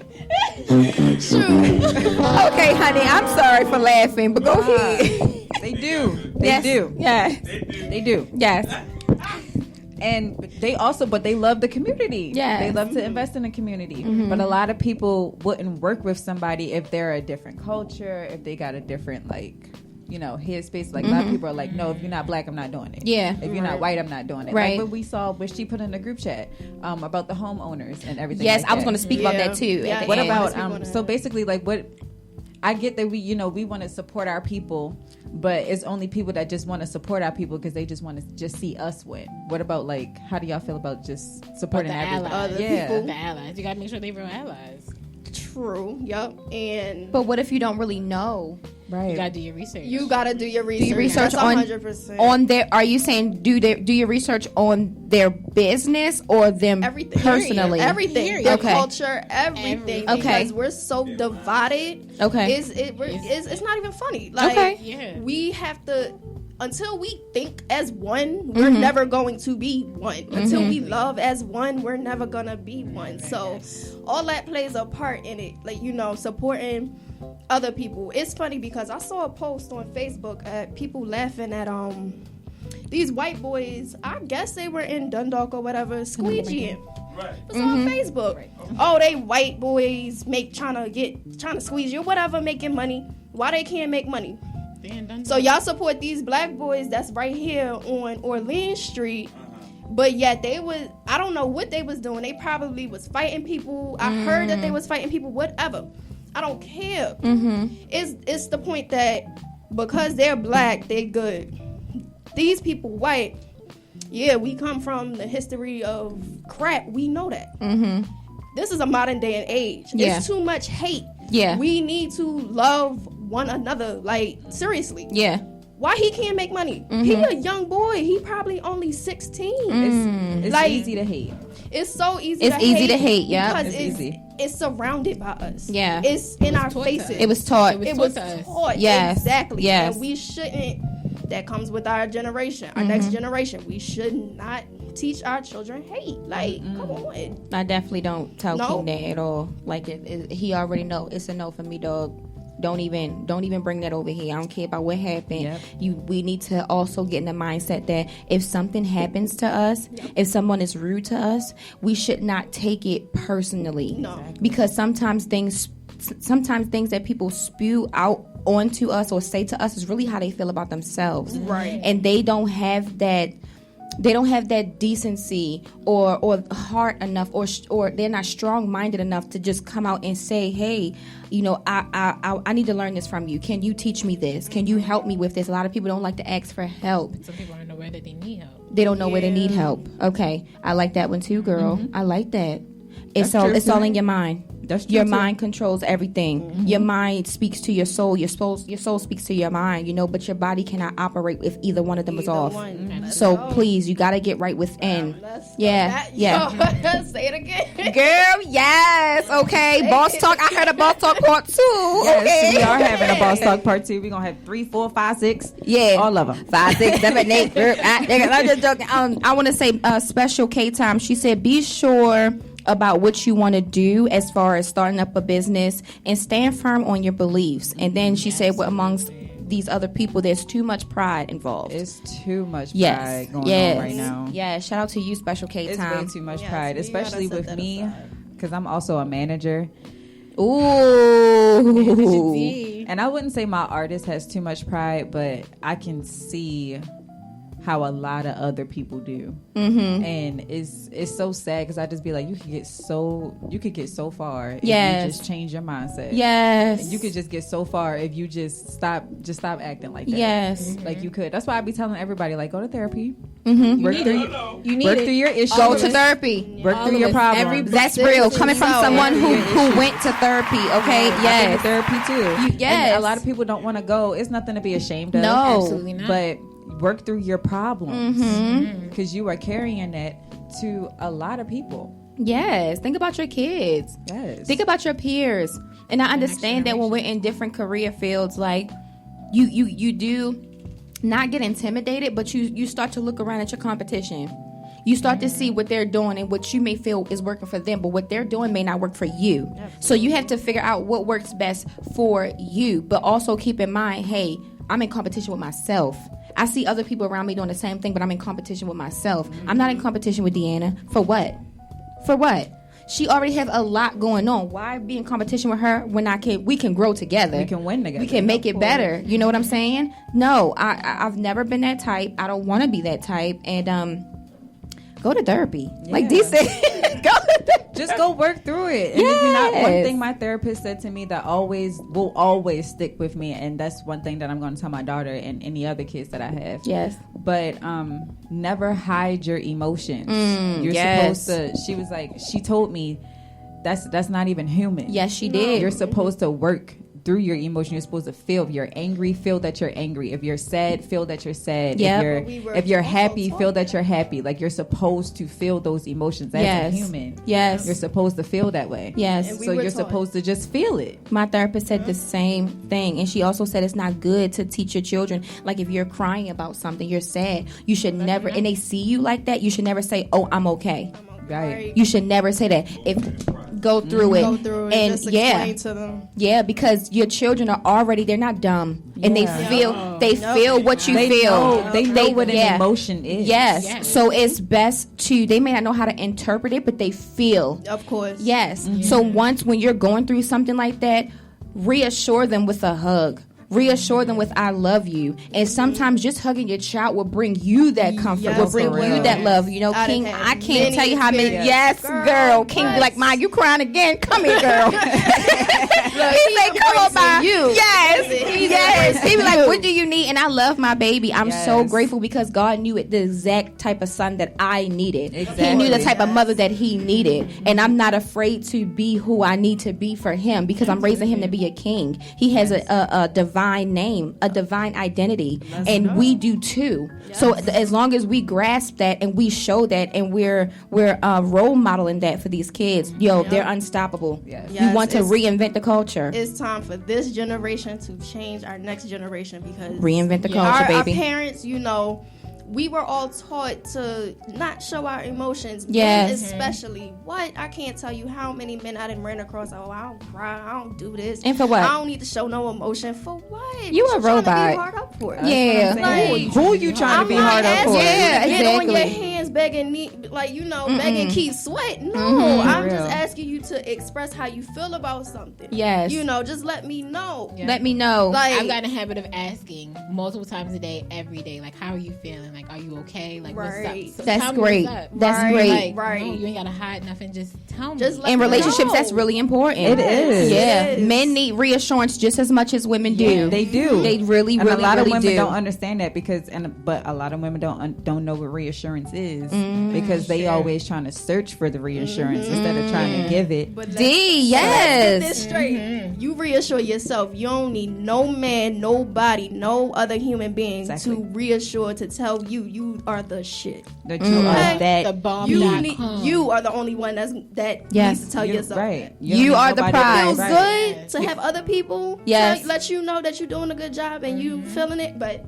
Okay, honey, I'm sorry for laughing, but go ahead. They do. Yes. They do. Yes. They do. Yes. And they love the community. Yeah, they love to invest in the community. But a lot of people wouldn't work with somebody if they're a different culture, if they got a different headspace. Like a lot of people are like, no, if you're not black, I'm not doing it. Yeah, if you're not white, I'm not doing it. Right. Like what we saw, what she put in the group chat about the homeowners and everything. Yes, I was going to speak about that too. Yeah. What about so basically like what? I get that we want to support our people, but it's only people that just want to support our people because they just want to just see us win. What about like, how do y'all feel about just supporting everybody? People? The allies. You got to make sure they're real allies. True. Yep. But what if you don't really know? Right. You gotta do your research. You gotta do your research. Do your research on 100%. On their? Are you saying do your research on their business or them everything personally? Everything. Their culture, everything. Because we're so divided. Okay. It's not even funny. Like we have to. Until we think as one, we're never going to be one. Until we love as one, we're never gonna be one. So all that plays a part in it. Like, supporting other people. It's funny because I saw a post on Facebook at people laughing at these white boys. I guess they were in Dundalk or whatever, squeegeeing. Right. It's on Facebook. Right. Oh, they white boys trying to squeeze you, whatever, making money. Why they can't make money? So y'all support these black boys that's right here on Orleans Street, but yet I don't know what they was doing. They probably was fighting people. I heard that they was fighting people, whatever. I don't care. It's the point that because they're black, they good. These people white, we come from the history of crap. We know that. This is a modern day and age. It's too much hate. Yeah. We need to love one another, like seriously. Yeah. Why he can't make money? He a young boy. He probably only 16. It's like, easy to hate. It's so easy to hate. It's easy to hate, yeah. Because it's surrounded by us. Yeah. It's in our faces. It was taught. It was taught. Yes. Exactly. Yes. And we shouldn't. That comes with our generation, our next generation. We should not teach our children hate. Like, come on. I definitely don't tell King that at all. Like, he already know. It's a no for me, dog. Don't even bring that over here. I don't care about what happened. We need to also get in the mindset that if something happens to us, if someone is rude to us, we should not take it personally. No. Because sometimes things that people spew out onto us or say to us is really how they feel about themselves. Right. And they don't have that decency or heart enough or they're not strong-minded enough to just come out and say, hey, I need to learn this from you. Can you teach me this? Can you help me with this? A lot of people don't like to ask for help. Some people don't know where that they need help. They don't know where they need help. Okay. I like that one too, girl. I like that. It's all in your mind. Your mind controls everything. Your mind speaks to your soul. Your soul speaks to your mind, but your body cannot operate if either one of them is off. So please, you got to get right within. Yeah. Say it again. Girl, yes. Okay. Boss Talk. I heard a Boss Talk part 2. Yes, okay. We are having a Boss Talk part 2. We're going to have 3, 4, 5, 6. Yeah. All of them. 5, 6, 7, 8. I'm just joking. I want to say special K time. She said, be sure about what you want to do as far as starting up a business and stand firm on your beliefs. And then she said, well, amongst these other people, there's too much pride involved. It's too much pride going on right now. Yeah, shout out to you, Special K Time. It's way too much pride, especially with me, because I'm also a manager. Ooh. And I wouldn't say my artist has too much pride, but I can see how a lot of other people do. And it's so sad because I just be like, you could get so far if you just change your mindset. Yes. And you could just get so far if you just stop acting like that. Yes. Like you could. That's why I be telling everybody, like, go to therapy. Work through your issues. Go to therapy. Work through your problems. That's real. Coming from someone who went to therapy. Okay. Yes. Therapy too. Yes. And a lot of people don't want to go. It's nothing to be ashamed of. No. Absolutely not. But work through your problems because you are carrying that to a lot of people. Yes. Think about your kids. Yes. Think about your peers. And I understand that when we're in different career fields, like you do not get intimidated, but you start to look around at your competition. You start to see what they're doing and what you may feel is working for them, but what they're doing may not work for you. So you have to figure out what works best for you, but also keep in mind, hey, I'm in competition with myself. I see other people around me doing the same thing, but I'm in competition with myself. I'm not in competition with Deanna. For what? She already has a lot going on. Why be in competition with her when we can grow together? We can win together. We can make it better. You know what I'm saying? No, I've never been that type. I don't want to be that type. And go to therapy. Yeah. Like Dee said, just go work through it. And if you're not, one thing my therapist said to me that will always stick with me, and that's one thing that I'm going to tell my daughter and any other kids that I have. Yes. But never hide your emotions. You're supposed to. She was like, she told me that's not even human. Yes, she did. You're supposed to work through your emotion. You're supposed to feel. If you're angry, feel that you're angry. If you're sad, feel that you're sad. Yep. If you're happy, feel that you're happy. Like, you're supposed to feel those emotions as a human. Yes. You're supposed to feel that way. Yes. So you're supposed to just feel it. My therapist said the same thing, and she also said it's not good to teach your children, like, if you're crying about something, you're sad, you should never, and they see you like that, you should never say, oh, I'm okay. Right. You should never say that. Go through it and just explain to them. Yeah, because your children are already, they're not dumb, and they feel what you feel. They know what an emotion is. Yes. So it's best they may not know how to interpret it, but they feel. Of course. Yes. So when you're going through something like that, reassure them with a hug. Reassure them with, I love you. And sometimes just hugging your child will bring you that comfort, will bring you that love. You know, King, I can't tell you how many. Yes, girl. King be like, Ma, you crying again? Come here, girl. He say, come on, Ma. Yes. He be like, what do you need? And I love my baby. I'm so grateful because God knew it, the exact type of son that I needed. Exactly. He knew the type of mother that he needed. And I'm not afraid to be who I need to be for him because I'm raising him to be a king. He has a divine name, a divine identity, and we do too. So as long as we grasp that and we show that, and we're role modeling that for these kids, they're unstoppable. We want to reinvent the culture. It's time for this generation to change our next generation, because reinvent the culture, baby. Our parents, we were all taught to not show our emotions. Yes. Men especially. I can't tell you how many men I done ran across. Oh, I don't cry. I don't do this. And for what? I don't need to show no emotion. For what? You a robot. Trying to be hard up for? Yeah. Like, who you trying to be hard up for? Yeah, Get on your exactly. hands begging, begging keep sweat. No, I'm just asking you to express how you feel about something. Yes. Just let me know. Yeah. Let me know. Like, I've gotten a habit of asking multiple times a day, every day, like, how are you feeling? Like, are you okay? Like, right. what's up? So That's great. That's great. Like, no, you ain't gotta hide nothing. Just tell me. In relationships, that's really important. It is. Yeah. It is. Men need reassurance just as much as women do. Yeah, they do. They really, and really, a lot really of women do. don't understand that but a lot of women don't know what reassurance is because they always trying to search for the reassurance instead of trying to give it. But yes. Let's get this straight. You reassure yourself. You don't need no man, nobody, no other human being to reassure, to tell you are the shit. That you are that. The bomb. You are the only one that needs to tell yourself. Right. You are the prize. It feels good to have other people let you know that you're doing a good job and you feeling it, but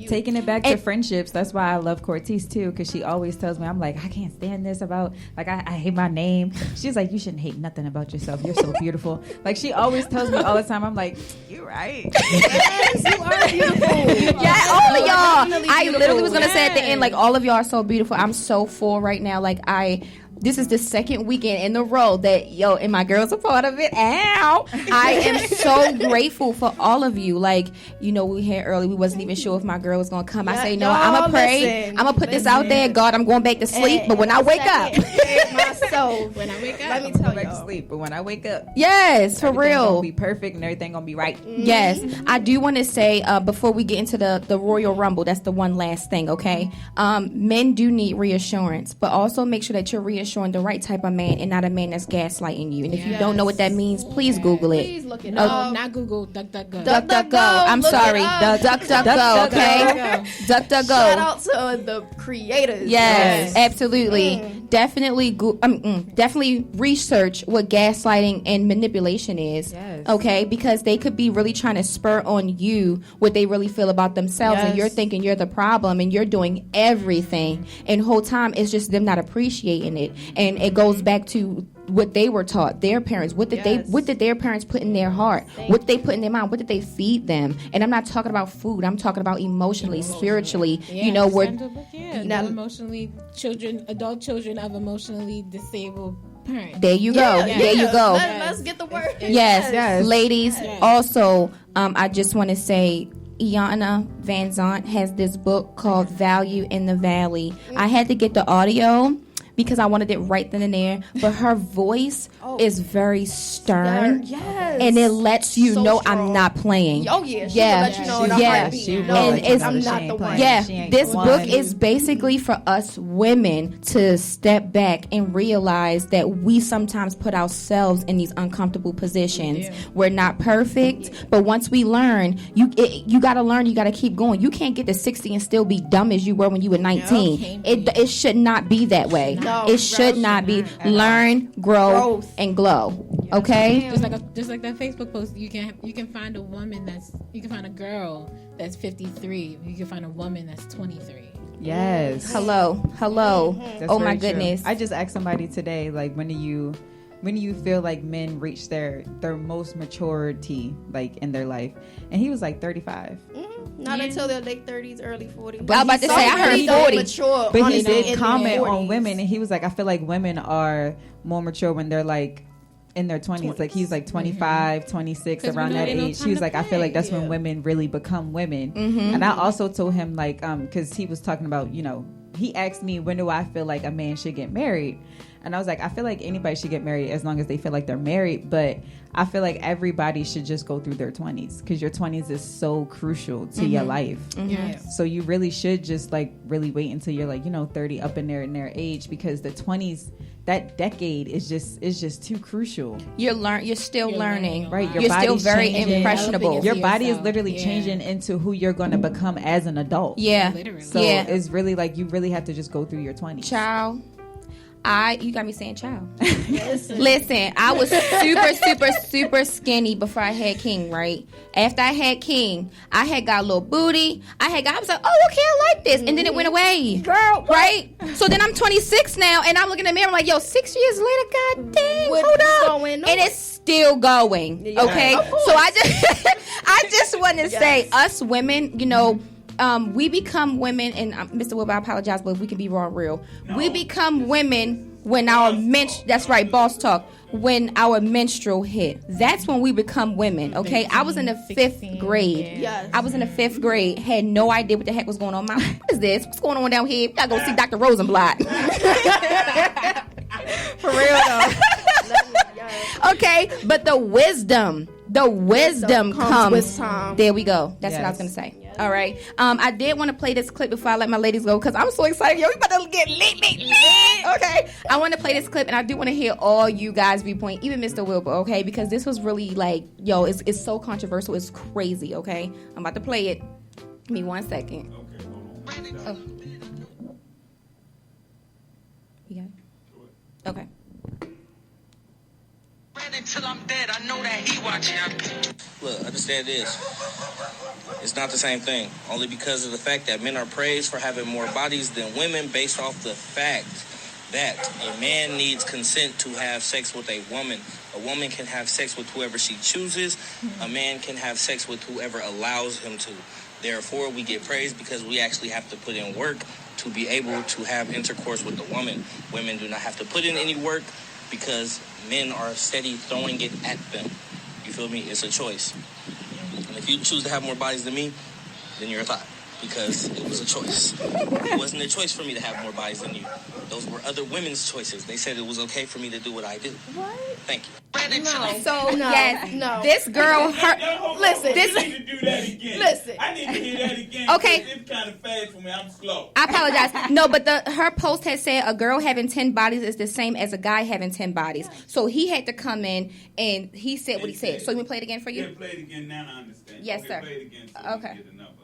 taking it back to friendships, that's why I love Cortez too, because she always tells me, I'm like, I can't stand this about, like, I hate my name. She's like, you shouldn't hate nothing about yourself, you're so beautiful. Like, she always tells me all the time. I'm like, you're right. Yes, you are beautiful. Yeah, all of y'all. I literally was gonna say at the end, like, all of y'all are so beautiful. I'm so full right now. Like, this is the second weekend in a row that, and my girls are part of it. Ow! I am so grateful for all of you. Like, we had early, we wasn't even sure if my girl was going to come. I say, no, I'm going to pray. I'm going to put this out there. God, I'm going back to sleep. But when I wake up. When I wake up, let me tell you. Back to sleep. But when I wake up. Yes, for real. Everything going to be perfect and everything going to be right. Yes. I do want to say, before we get into the Royal Rumble, that's the one last thing, okay? Men do need reassurance, but also make sure that you're reassuring the right type of man and not a man that's gaslighting you. And if you don't know what that means, please Google it. Please look it No, up. not Google. DuckDuckGo. DuckDuckGo. I'm sorry. DuckDuckGo. Okay. DuckDuckGo. Shout out to the creators. Yes, absolutely. Definitely, definitely research what gaslighting and manipulation is. Yes. Okay, because they could be really trying to spur on you what they really feel about themselves, and you're thinking you're the problem, and you're doing everything, and the whole time it's just them not appreciating it, and it goes back to what they were taught, their parents, what did their parents put in their heart, what they put in their mind, what did they feed them? And I'm not talking about food, I'm talking about emotionally, spiritually, we're adult children of emotionally disabled parents. There you go. There you go. Let's get the word. Yes. Ladies, also, I just want to say, Iana Van Zant has this book called Value in the Valley. I had to get the audio because I wanted it right then and there. But her voice is very stern. Yes. And it lets you know strong. I'm not playing. Oh, yeah. She will let you know in a heartbeat. I'm not the one. Yeah. This book is basically for us women to step back and realize that we sometimes put ourselves in these uncomfortable positions. Yeah. We're not perfect, but once we learn, you got to learn, you got to keep going. You can't get to 60 and still be dumb as you were when you were 19. It should not be that way. No, it should not be. Learn, grow, and glow. Okay. Just like that Facebook post, you can find a woman you can find a girl that's 53. You can find a woman that's 23. Yes. Hello. That's oh my true. Goodness. I just asked somebody today, like, when do you feel like men reach their most maturity, like, in their life? And he was like 35. Not until their late 30s, early 40s. But I was about to say, I heard 40. Mature, but he did comment on women, and he was like, I feel like women are more mature when they're like in their 20s. Like, he's like 25, 26, around that age. He was like, I feel like that's when women really become women. And I also told him, like, because he was talking about, he asked me, when do I feel like a man should get married? And I was like, I feel like anybody should get married as long as they feel like they're married. But I feel like everybody should just go through their 20s, because your 20s is so crucial to your life. So you really should just, like, really wait until you're like, 30, up in their age, because the 20s, that decade is just too crucial. You're still learning, right? You're still very impressionable. Your body is literally changing into who you're going to become as an adult. Literally. So it's really like you really have to just go through your 20s. Child. You got me saying child. Listen, I was super skinny before I had King, right? After I had King, I had got a little booty. I was like, oh, okay, I like this. And then it went away. Girl, right? So then I'm 26 now, and I'm looking in the mirror, I'm like, yo, 6 years later, god dang, hold up. And it's still going, okay? So I just want to say, us women, we become women, and Mr. Wilbur, I apologize, but we can be raw and real. No. We become women when our that's right, boss talk. When our menstrual hit, that's when we become women. Okay, 15, I was in the 5th grade. Yes. I was in the 5th grade. Had no idea what the heck was going on. What is this? What's going on down here? We gotta go see Dr. Rosenblatt. For real though. Okay, but the wisdom comes with time. There we go. That's what I was gonna say. Yes. All right. I did want to play this clip before I let my ladies go, because I'm so excited. Yo, we about to get lit. Okay. I want to play this clip, and I do want to hear all you guys' viewpoint, even Mr. Wilbur. Okay, because this was really like, yo, it's so controversial. It's crazy. Okay. I'm about to play it. Give me 1 second. Okay. Hold on. You got it? Okay. Until I'm dead, I know that he watching. Look, understand this. It's not the same thing. Only because of the fact that men are praised for having more bodies than women, based off the fact that a man needs consent to have sex with a woman. A woman can have sex with whoever she chooses. A man can have sex with whoever allows him to. Therefore, we get praised because we actually have to put in work to be able to have intercourse with the woman. Women do not have to put in any work because men are steady throwing it at them. You feel me? It's a choice. And if you choose to have more bodies than me, then you're a thought, because it was a choice. It wasn't a choice for me to have more bodies than you. Those were other women's choices. They said it was okay for me to do what I do. What? Thank you. No. This girl, listen. You need to do that again. Listen. I need to hear that again. Okay. It's kind of fast for me. I'm slow. I apologize. No, but her post had said a girl having 10 bodies is the same as a guy having 10 bodies. So he had to come in and he said what he said. So you want to play it again for you? Yeah, play it again now. I understand. Yes, sir. Play it again so we can get enough of it.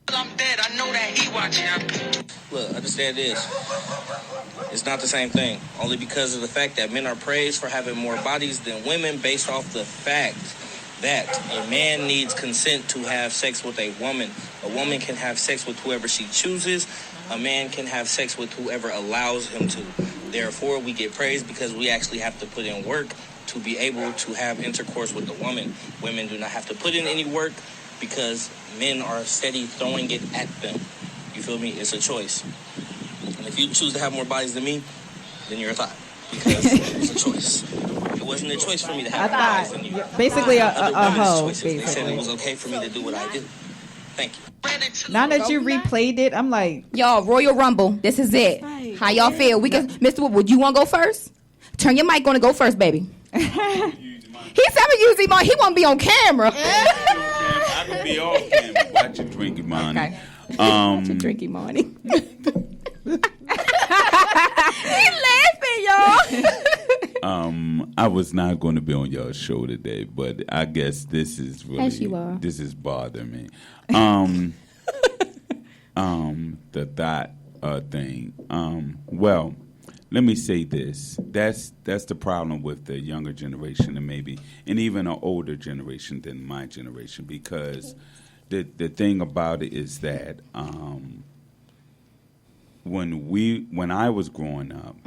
I'm dead, I know that he watching. Look, understand this. It's not the same thing. Only because of the fact that men are praised for having more bodies than women, based off the fact that a man needs consent to have sex with a woman. A woman can have sex with whoever she chooses. A man can have sex with whoever allows him to. therefore we get praised because we actually have to put in work to be able to have intercourse with the woman. Women do not have to put in any work because men are steady throwing it at them. You feel me? It's a choice. And if you choose to have more bodies than me, then you're a thought. Because it's a choice. It wasn't a choice for me to have more bodies than you. Basically a hoe. They said it was okay for me to do what I did. Thank you. Now that you replayed it, I'm like, y'all, Royal Rumble. This is it. How y'all feel? We can, Mr. Wood, would you want to go first? Turn your mic on and go first, baby. He said I'm use him on. He won't be on camera. I can be off camera. Watch your drinking money. Okay. Watch your drinking money. He laughing, y'all. I was not going to be on y'all's show today, but I guess this is really this is bothering me. The thought thing. Well, let me say this. That's the problem with the younger generation and even an older generation than my generation, because the thing about it is that when I was growing up,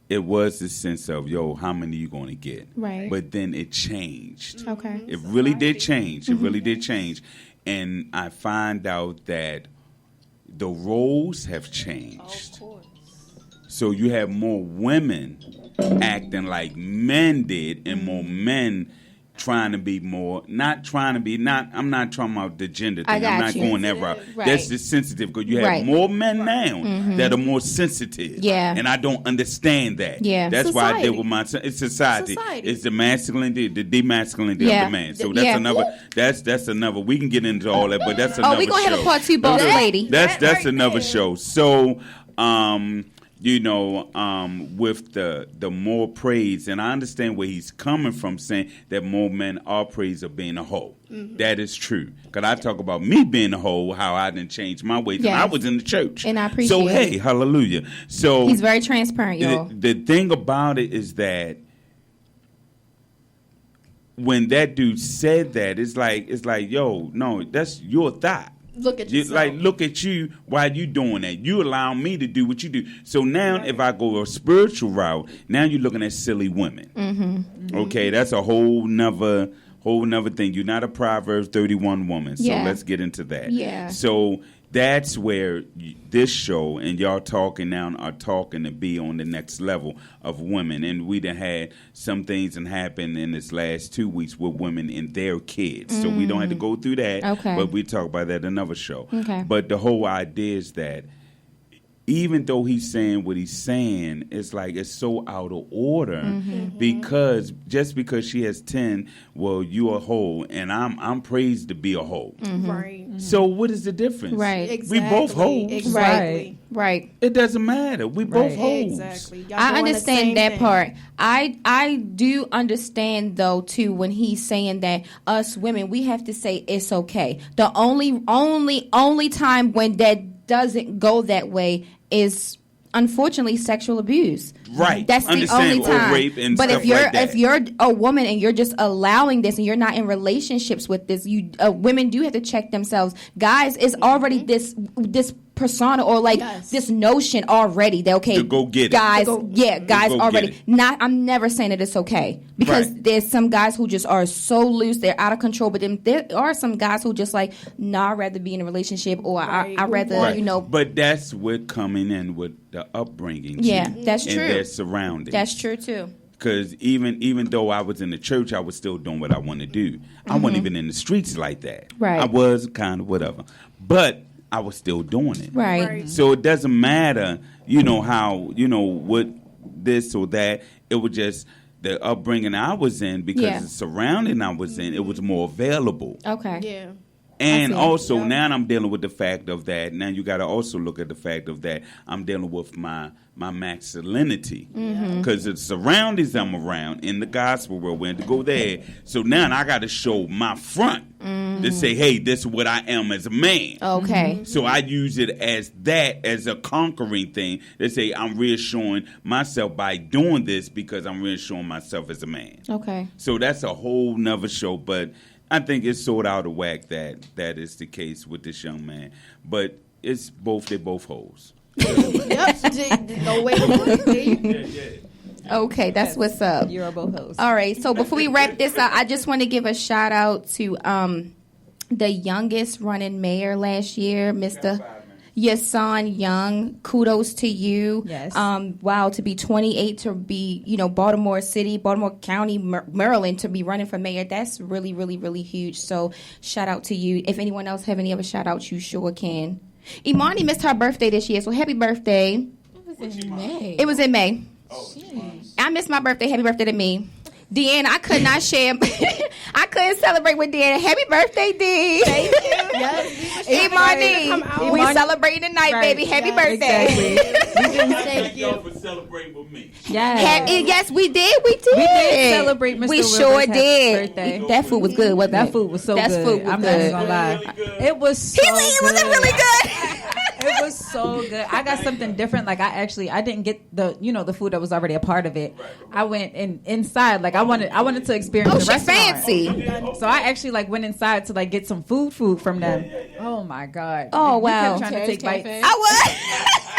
it was the sense of, yo, how many you going to get? Right. But then it changed. Okay. It really did change. It really did change. And I find out that the roles have changed. Of course. So you have more women acting like men did and more men trying to be more, I'm not talking about the gender thing. I'm not going that route. Right. That's the sensitive, because you have more men now that are more sensitive. Yeah. And I don't understand that. Yeah. That's why I deal with it's society. It's the masculinity, the demasculinity of the man. So that's another, that's another, we can get into all that, but that's another show. Oh, we're going to have a part 2 boss lady. That's another show. So, with the more praise, and I understand where he's coming from, saying that more men are praised of being a hoe. Mm-hmm. That is true. Because I talk about me being a hoe, how I didn't change my ways. Yes. And I was in the church. And I appreciate it. So, hey, hallelujah. So he's very transparent, y'all. The thing about it is that when that dude said that, it's like, yo, no, that's your thought. Look at you. Look at you while you doing that. You allow me to do what you do. So now if I go a spiritual route, now you're looking at silly women. Mm-hmm. Okay, that's a whole nother thing. You're not a Proverbs 31 woman. So let's get into that. Yeah. So that's where this show and y'all talking now are talking to be on the next level of women. And we done had some things that happened in this last 2 weeks with women and their kids. So we don't have to go through that. Okay. But we talk about that in another show. Okay. But the whole idea is that even though he's saying what he's saying, it's like it's so out of order because just because she has 10, well, you a hoe, and I'm praised to be a hoe. Mm-hmm. Right. So what is the difference? Right. Exactly. We both hoes. Exactly. Right. It doesn't matter. We both hoes. Exactly. Y'all I doing understand that thing. part. I do understand though too when he's saying that us women, we have to say it's okay. The only time when that doesn't go that way is unfortunately sexual abuse. Right. That's the only time. Or rape and but stuff if you're a woman and you're just allowing this and you're not in relationships with this, women do have to check themselves. Guys, it's already this persona or like this notion already that okay, to go get guys, it. Guys already. I'm never saying that it's okay because there's some guys who just are so loose, they're out of control. But then there are some guys who just like, I'd rather be in a relationship or I'd rather But that's what coming in with the upbringing. Yeah, that's true. And their surroundings. That's true too. Because even though I was in the church, I was still doing what I want to do. I wasn't even in the streets like that. Right. I was kind of whatever, but I was still doing it. Right. So it doesn't matter, how, what this or that. It was just the upbringing I was in because the surrounding I was in, it was more available. Okay. Yeah. And also now I'm dealing with the fact of that. Now you got to also look at the fact of that I'm dealing with my masculinity because the surroundings I'm around in the gospel world, we had to go there. So now I got to show my front to say, hey, this is what I am as a man. Okay. So I use it as that, as a conquering thing to say I'm reassuring myself by doing this because I'm reassuring myself as a man. Okay. So that's a whole nother show, but I think it's sort of out of whack that is the case with this young man. But they're both hoes. Yep. No way to put it. Yeah. Okay, that's what's up. You're a host. All right, so before we wrap this up, I just want to give a shout out to the youngest running mayor last year, Mr. Yasan Young. Kudos to you. Yes. Wow, to be 28, to be, Baltimore City, Baltimore County, Maryland, to be running for mayor, that's really, really, really huge. So shout out to you. If anyone else have any other shout outs, you sure can. Imani missed her birthday this year, so happy birthday. It was in May. It was in May. Oh, I missed my birthday. Happy birthday to me. Deanna, I could not share. I couldn't celebrate with Deanna. Happy birthday, D. Thank you. Yes. Imani, we celebrating tonight, right. baby. Happy birthday. Exactly. Thank you. for celebrating with me. Yes, we did. We did celebrate Mr. We Wilbur's sure did. birthday. That food was good, wasn't That it? food was so That good. food was I'm good. not gonna lie. Really It was so good. Was it really good? It was so good. I got something different. Like I didn't get the food that was already a part of it. I went inside. Like I wanted to experience the she restaurant. fancy. So I actually went inside to get some food from them. Oh my god. Oh, You wow. kept trying to take bites. Cafe. I was.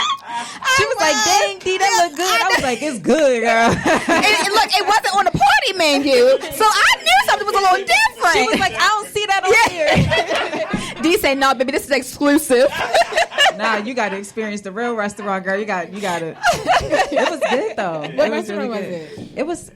She was like, "Dang, D, that look good." I was like, "It's good, girl." And look, it wasn't on the party menu, so I knew something was a little different. She was like, "I don't see that on here." D said, "No, baby, this is exclusive." Nah, you got to experience the real restaurant, girl. You got to. It was good though. What It was restaurant was good.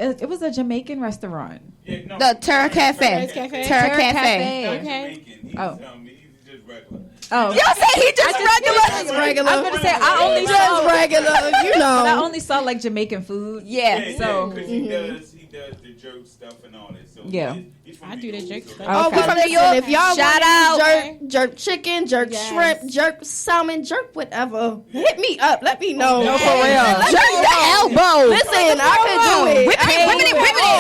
it? It was a Jamaican restaurant. Yeah, no, The Tur Cafe. Turk Cafe? Tur Turk Cafe. Cafe. not Okay. Jamaican. He's, Oh. he's just regular. Oh, Y'all say he just regular. Regular. I was gonna say I only Just saw regular, but I only saw Jamaican food. Yeah. So- because he does the jerk stuff and all that. So Yeah. he's from I New do the York, jerk so- stuff. Oh, Okay. but From New listen, York. if y'all Shout want out. jerk chicken, jerk Yes. shrimp, jerk salmon, jerk whatever, hit me up. Let me know. No, for real. Let me Jerk the know. elbow. Listen, I could do it.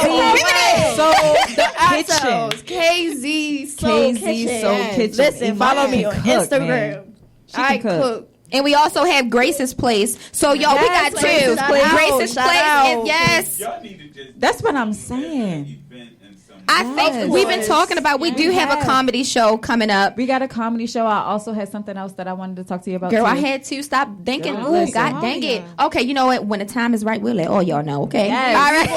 Ribbit. So the Ourselves. kitchen. KZ Soul KZ Kitchen. Soul Yes. Kitchen. Listen, follow me on Imani can cook, Instagram. man. She I can cook. cook. And we also have Grace's Place. So, y'all, we got Yes, two. Grace's Place. Grace's Shout Place. out. And yes. Y'all need to just. That's what I'm saying. Event and some. I Yes. think we've been talking about, we do have a Yes. comedy show coming up. We got a comedy show. I also had something else that I wanted to talk to you about. Girl, too. I had to stop thinking. Girl, Ooh, listen. God dang it. Okay, you know what? When the time is right, we'll let all y'all know, okay? Yes. All right.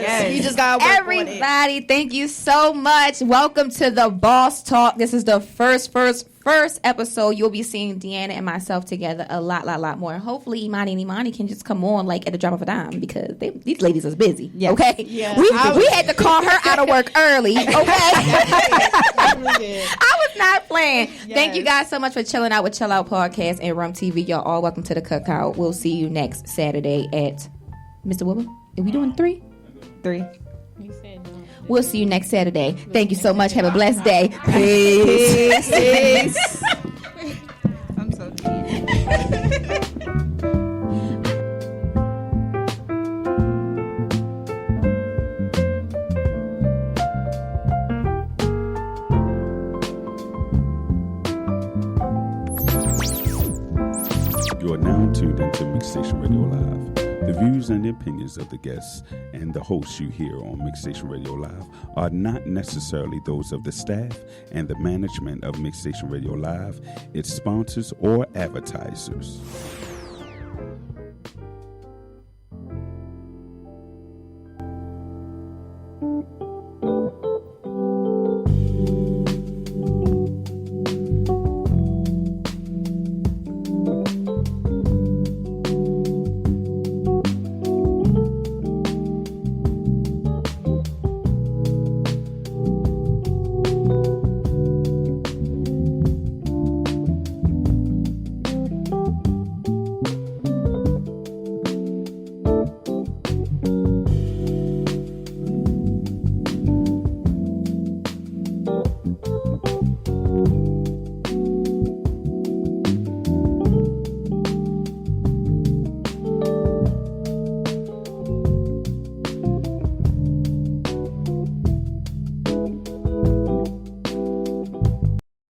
Yes. You just gotta work on it. Everybody, thank you so much. Welcome to the Boss Talk. This is the first episode. You'll be seeing Deanna and myself together a lot more. Hopefully, Imani and Imani can just come on at the drop of a dime because these ladies is busy. Yes. Okay, Yeah. we had to call her out of work early. Okay, Definitely did. I was not playing. Yes. Thank you guys so much for chilling out with Chill Out Podcast and Rum TV. Y'all all welcome to the cookout. We'll see you next Saturday at Mr. Wilbur. Are we doing 3? 3. You said no. We'll see you next Saturday. Thank you so much. Have a blessed day. Peace. Peace. I'm so deep. You are now tuned into Mixstation Radio Live. The views and the opinions of the guests and the hosts you hear on Mixstation Radio Live are not necessarily those of the staff and the management of Mixstation Radio Live, its sponsors, or advertisers.